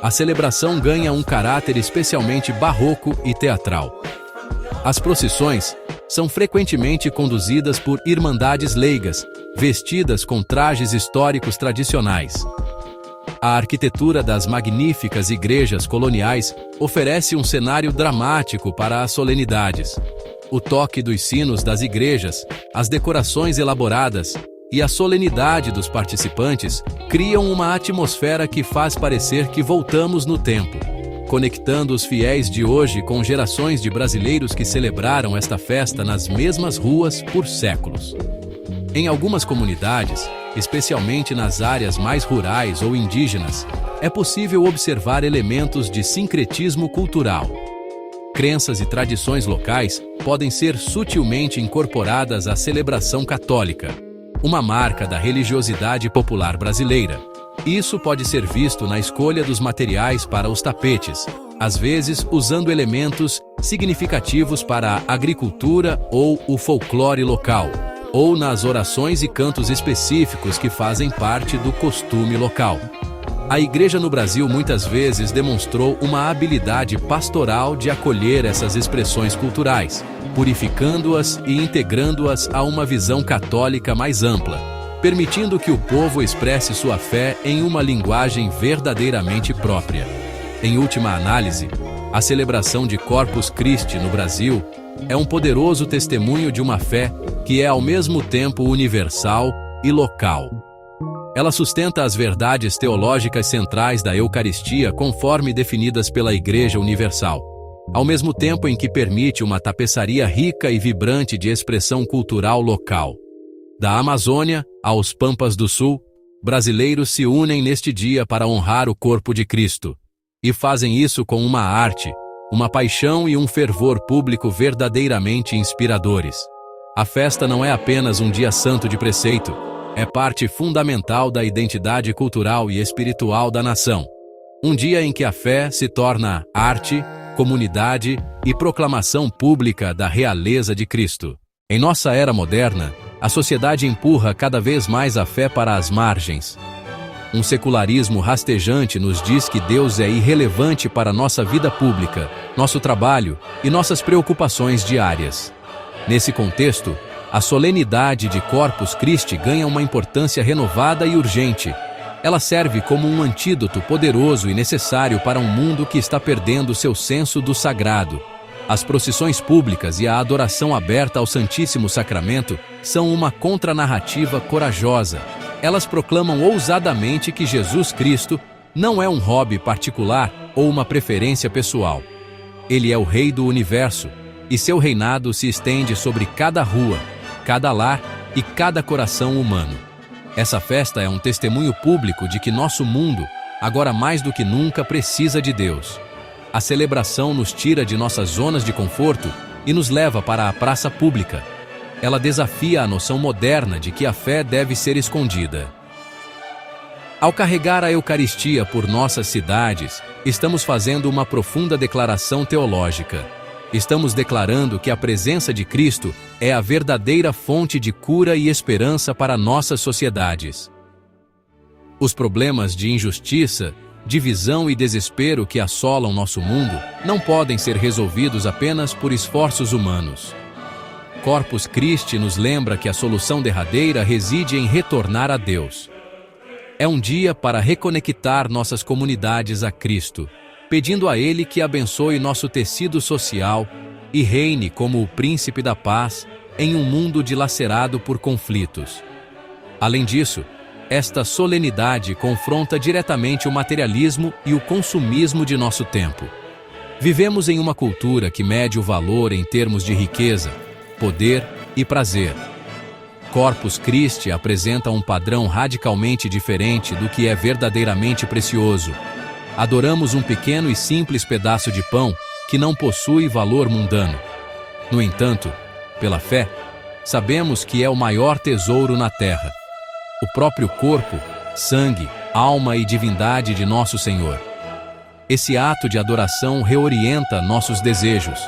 A: a celebração ganha um caráter especialmente barroco e teatral. As procissões são frequentemente conduzidas por irmandades leigas, vestidas com trajes históricos tradicionais. A arquitetura das magníficas igrejas coloniais oferece um cenário dramático para as solenidades. O toque dos sinos das igrejas, as decorações elaboradas e a solenidade dos participantes criam uma atmosfera que faz parecer que voltamos no tempo, conectando os fiéis de hoje com gerações de brasileiros que celebraram esta festa nas mesmas ruas por séculos. Em algumas comunidades, especialmente nas áreas mais rurais ou indígenas, é possível observar elementos de sincretismo cultural. Crenças e tradições locais podem ser sutilmente incorporadas à celebração católica, uma marca da religiosidade popular brasileira. Isso pode ser visto na escolha dos materiais para os tapetes, às vezes usando elementos significativos para a agricultura ou o folclore local, ou nas orações e cantos específicos que fazem parte do costume local. A igreja no Brasil muitas vezes demonstrou uma habilidade pastoral de acolher essas expressões culturais, purificando-as e integrando-as a uma visão católica mais ampla, permitindo que o povo expresse sua fé em uma linguagem verdadeiramente própria. Em última análise, a celebração de Corpus Christi no Brasil é um poderoso testemunho de uma fé que é ao mesmo tempo universal e local. Ela sustenta as verdades teológicas centrais da Eucaristia conforme definidas pela Igreja Universal, ao mesmo tempo em que permite uma tapeçaria rica e vibrante de expressão cultural local. Da Amazônia aos Pampas do Sul, brasileiros se unem neste dia para honrar o corpo de Cristo, e fazem isso com uma arte, uma paixão e um fervor público verdadeiramente inspiradores. A festa não é apenas um dia santo de preceito, é parte fundamental da identidade cultural e espiritual da nação. Um dia em que a fé se torna arte, comunidade e proclamação pública da realeza de Cristo. Em nossa era moderna, a sociedade empurra cada vez mais a fé para as margens. Um secularismo rastejante nos diz que Deus é irrelevante para nossa vida pública, nosso trabalho e nossas preocupações diárias. Nesse contexto, a solenidade de Corpus Christi ganha uma importância renovada e urgente. Ela serve como um antídoto poderoso e necessário para um mundo que está perdendo seu senso do sagrado. As procissões públicas e a adoração aberta ao Santíssimo Sacramento são uma contranarrativa corajosa. Elas proclamam ousadamente que Jesus Cristo não é um hobby particular ou uma preferência pessoal. Ele é o Rei do Universo, e seu reinado se estende sobre cada rua, cada lar e cada coração humano. Essa festa é um testemunho público de que nosso mundo, agora mais do que nunca, precisa de Deus. A celebração nos tira de nossas zonas de conforto e nos leva para a praça pública. Ela desafia a noção moderna de que a fé deve ser escondida. Ao carregar a Eucaristia por nossas cidades, estamos fazendo uma profunda declaração teológica. Estamos declarando que a presença de Cristo é a verdadeira fonte de cura e esperança para nossas sociedades. Os problemas de injustiça, divisão e desespero que assolam nosso mundo não podem ser resolvidos apenas por esforços humanos. Corpus Christi nos lembra que a solução derradeira reside em retornar a Deus. É um dia para reconectar nossas comunidades a Cristo, pedindo a Ele que abençoe nosso tecido social e reine como o príncipe da paz em um mundo dilacerado por conflitos. Além disso, esta solenidade confronta diretamente o materialismo e o consumismo de nosso tempo. Vivemos em uma cultura que mede o valor em termos de riqueza, poder e prazer. Corpus Christi apresenta um padrão radicalmente diferente do que é verdadeiramente precioso. Adoramos um pequeno e simples pedaço de pão que não possui valor mundano. No entanto, pela fé, sabemos que é o maior tesouro na terra: o próprio corpo, sangue, alma e divindade de nosso Senhor. Esse ato de adoração reorienta nossos desejos.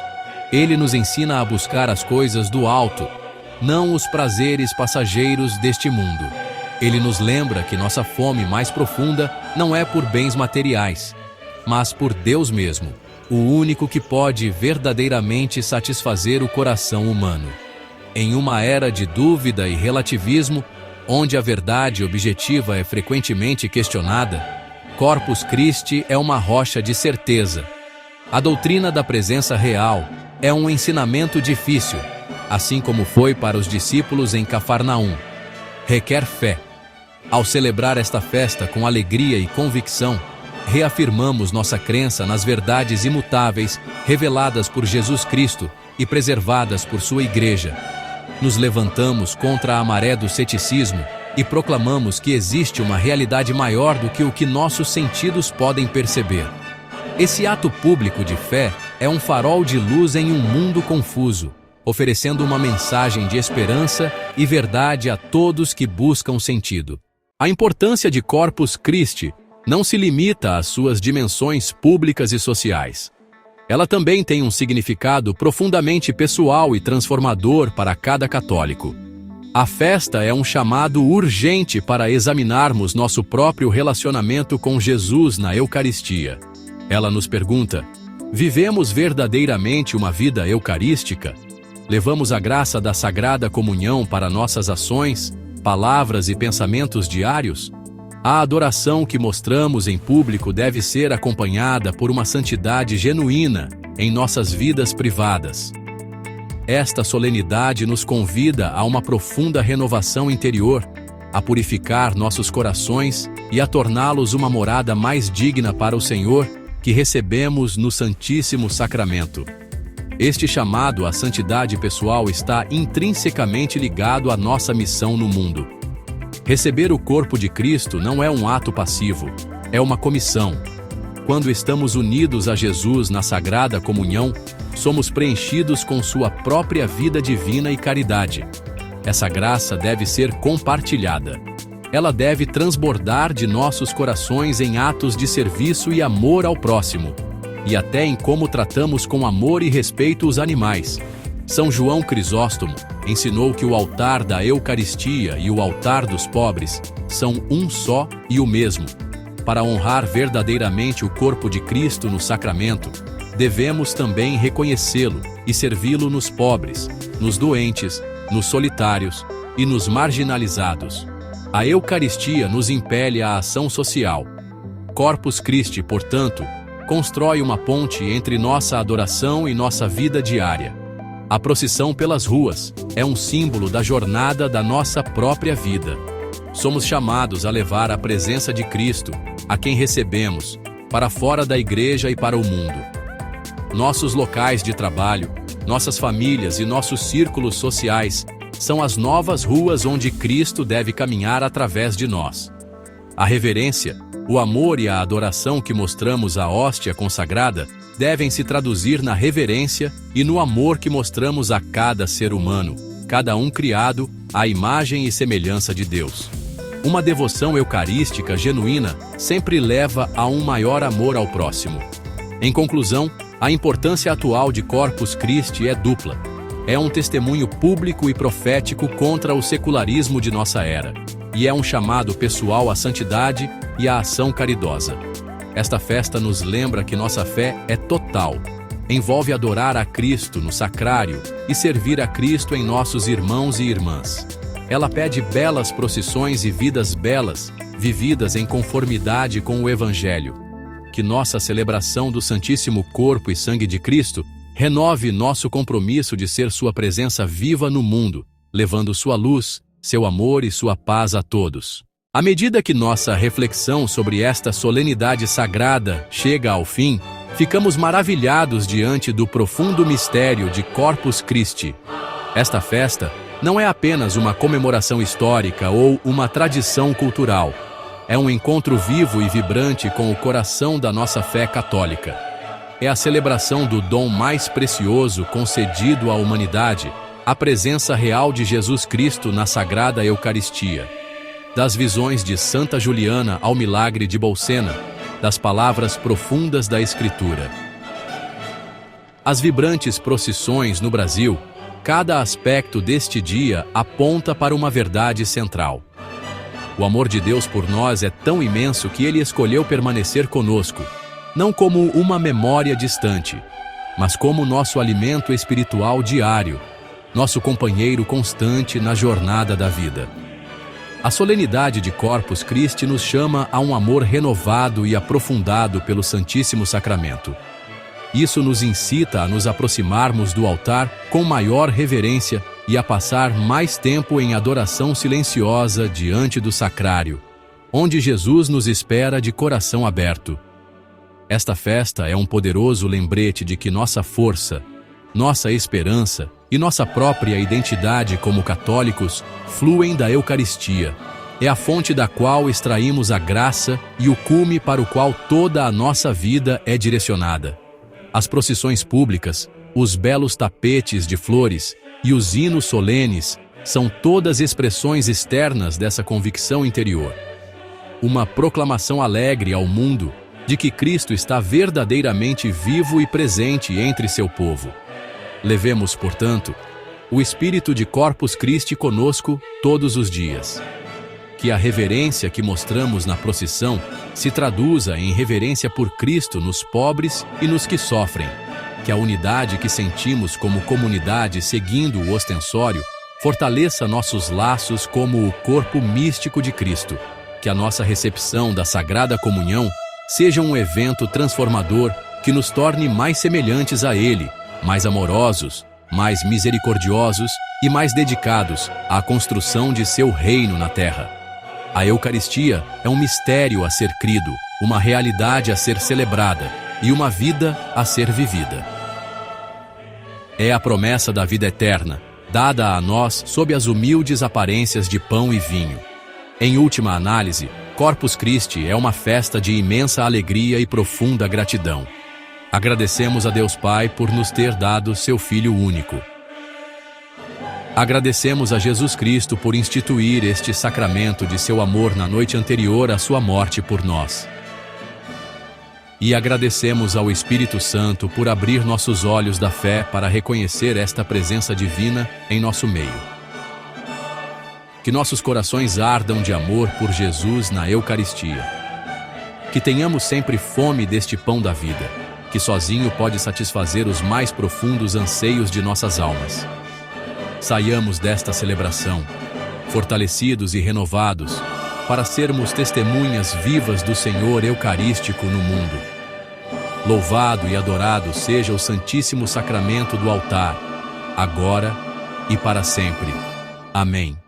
A: Ele nos ensina a buscar as coisas do alto, não os prazeres passageiros deste mundo. Ele nos lembra que nossa fome mais profunda não é por bens materiais, mas por Deus mesmo, o único que pode verdadeiramente satisfazer o coração humano. Em uma era de dúvida e relativismo, onde a verdade objetiva é frequentemente questionada, Corpus Christi é uma rocha de certeza. A doutrina da presença real é um ensinamento difícil, assim como foi para os discípulos em Cafarnaum. Requer fé. Ao celebrar esta festa com alegria e convicção, reafirmamos nossa crença nas verdades imutáveis reveladas por Jesus Cristo e preservadas por sua Igreja. Nos levantamos contra a maré do ceticismo e proclamamos que existe uma realidade maior do que o que nossos sentidos podem perceber. Esse ato público de fé é um farol de luz em um mundo confuso, oferecendo uma mensagem de esperança e verdade a todos que buscam sentido. A importância de Corpus Christi não se limita às suas dimensões públicas e sociais. Ela também tem um significado profundamente pessoal e transformador para cada católico. A festa é um chamado urgente para examinarmos nosso próprio relacionamento com Jesus na Eucaristia. Ela nos pergunta: vivemos verdadeiramente uma vida eucarística? Levamos a graça da Sagrada Comunhão para nossas ações, palavras e pensamentos diários? A adoração que mostramos em público deve ser acompanhada por uma santidade genuína em nossas vidas privadas. Esta solenidade nos convida a uma profunda renovação interior, a purificar nossos corações e a torná-los uma morada mais digna para o Senhor que recebemos no Santíssimo Sacramento. Este chamado à santidade pessoal está intrinsecamente ligado à nossa missão no mundo. Receber o corpo de Cristo não é um ato passivo, é uma comissão. Quando estamos unidos a Jesus na Sagrada Comunhão, somos preenchidos com sua própria vida divina e caridade. Essa graça deve ser compartilhada. Ela deve transbordar de nossos corações em atos de serviço e amor ao próximo, e até em como tratamos com amor e respeito os animais. São João Crisóstomo ensinou que o altar da Eucaristia e o altar dos pobres são um só e o mesmo. Para honrar verdadeiramente o corpo de Cristo no sacramento, devemos também reconhecê-lo e servi-lo nos pobres, nos doentes, nos solitários e nos marginalizados. A Eucaristia nos impele à ação social. Corpus Christi, portanto, constrói uma ponte entre nossa adoração e nossa vida diária. A procissão pelas ruas é um símbolo da jornada da nossa própria vida. Somos chamados a levar a presença de Cristo, a quem recebemos, para fora da Igreja e para o mundo. Nossos locais de trabalho, nossas famílias e nossos círculos sociais são as novas ruas onde Cristo deve caminhar através de nós. A reverência, o amor e a adoração que mostramos à hóstia consagrada devem se traduzir na reverência e no amor que mostramos a cada ser humano, cada um criado à imagem e semelhança de Deus. Uma devoção eucarística genuína sempre leva a um maior amor ao próximo. Em conclusão, a importância atual de Corpus Christi é dupla. É um testemunho público e profético contra o secularismo de nossa era, e é um chamado pessoal à santidade e à ação caridosa. Esta festa nos lembra que nossa fé é total. Envolve adorar a Cristo no sacrário e servir a Cristo em nossos irmãos e irmãs. Ela pede belas procissões e vidas belas, vividas em conformidade com o Evangelho. Que nossa celebração do Santíssimo Corpo e Sangue de Cristo renove nosso compromisso de ser sua presença viva no mundo, levando sua luz, seu amor e sua paz a todos. À medida que nossa reflexão sobre esta solenidade sagrada chega ao fim, ficamos maravilhados diante do profundo mistério de Corpus Christi. Esta festa não é apenas uma comemoração histórica ou uma tradição cultural. É um encontro vivo e vibrante com o coração da nossa fé católica. É a celebração do dom mais precioso concedido à humanidade, a presença real de Jesus Cristo na Sagrada Eucaristia. Das visões de Santa Juliana ao milagre de Bolsena, das palavras profundas da Escritura. As vibrantes procissões no Brasil, cada aspecto deste dia aponta para uma verdade central. O amor de Deus por nós é tão imenso que Ele escolheu permanecer conosco, não como uma memória distante, mas como nosso alimento espiritual diário, nosso companheiro constante na jornada da vida. A solenidade de Corpus Christi nos chama a um amor renovado e aprofundado pelo Santíssimo Sacramento. Isso nos incita a nos aproximarmos do altar com maior reverência e a passar mais tempo em adoração silenciosa diante do sacrário, onde Jesus nos espera de coração aberto. Esta festa é um poderoso lembrete de que nossa força, nossa esperança e nossa própria identidade como católicos fluem da Eucaristia. É a fonte da qual extraímos a graça e o cume para o qual toda a nossa vida é direcionada. As procissões públicas, os belos tapetes de flores e os hinos solenes são todas expressões externas dessa convicção interior. Uma proclamação alegre ao mundo de que Cristo está verdadeiramente vivo e presente entre seu povo. Levemos, portanto, o espírito de Corpus Christi conosco todos os dias. Que a reverência que mostramos na procissão se traduza em reverência por Cristo nos pobres e nos que sofrem. Que a unidade que sentimos como comunidade seguindo o ostensório fortaleça nossos laços como o corpo místico de Cristo. Que a nossa recepção da Sagrada Comunhão seja um evento transformador que nos torne mais semelhantes a Ele, mais amorosos, mais misericordiosos e mais dedicados à construção de seu reino na terra. A Eucaristia é um mistério a ser crido, uma realidade a ser celebrada e uma vida a ser vivida. É a promessa da vida eterna, dada a nós sob as humildes aparências de pão e vinho. Em última análise, Corpus Christi é uma festa de imensa alegria e profunda gratidão. Agradecemos a Deus Pai por nos ter dado seu Filho único. Agradecemos a Jesus Cristo por instituir este sacramento de seu amor na noite anterior à sua morte por nós. E agradecemos ao Espírito Santo por abrir nossos olhos da fé para reconhecer esta presença divina em nosso meio. Que nossos corações ardam de amor por Jesus na Eucaristia. Que tenhamos sempre fome deste pão da vida, que sozinho pode satisfazer os mais profundos anseios de nossas almas. Saiamos desta celebração, fortalecidos e renovados, para sermos testemunhas vivas do Senhor Eucarístico no mundo. Louvado e adorado seja o Santíssimo Sacramento do altar, agora e para sempre. Amém.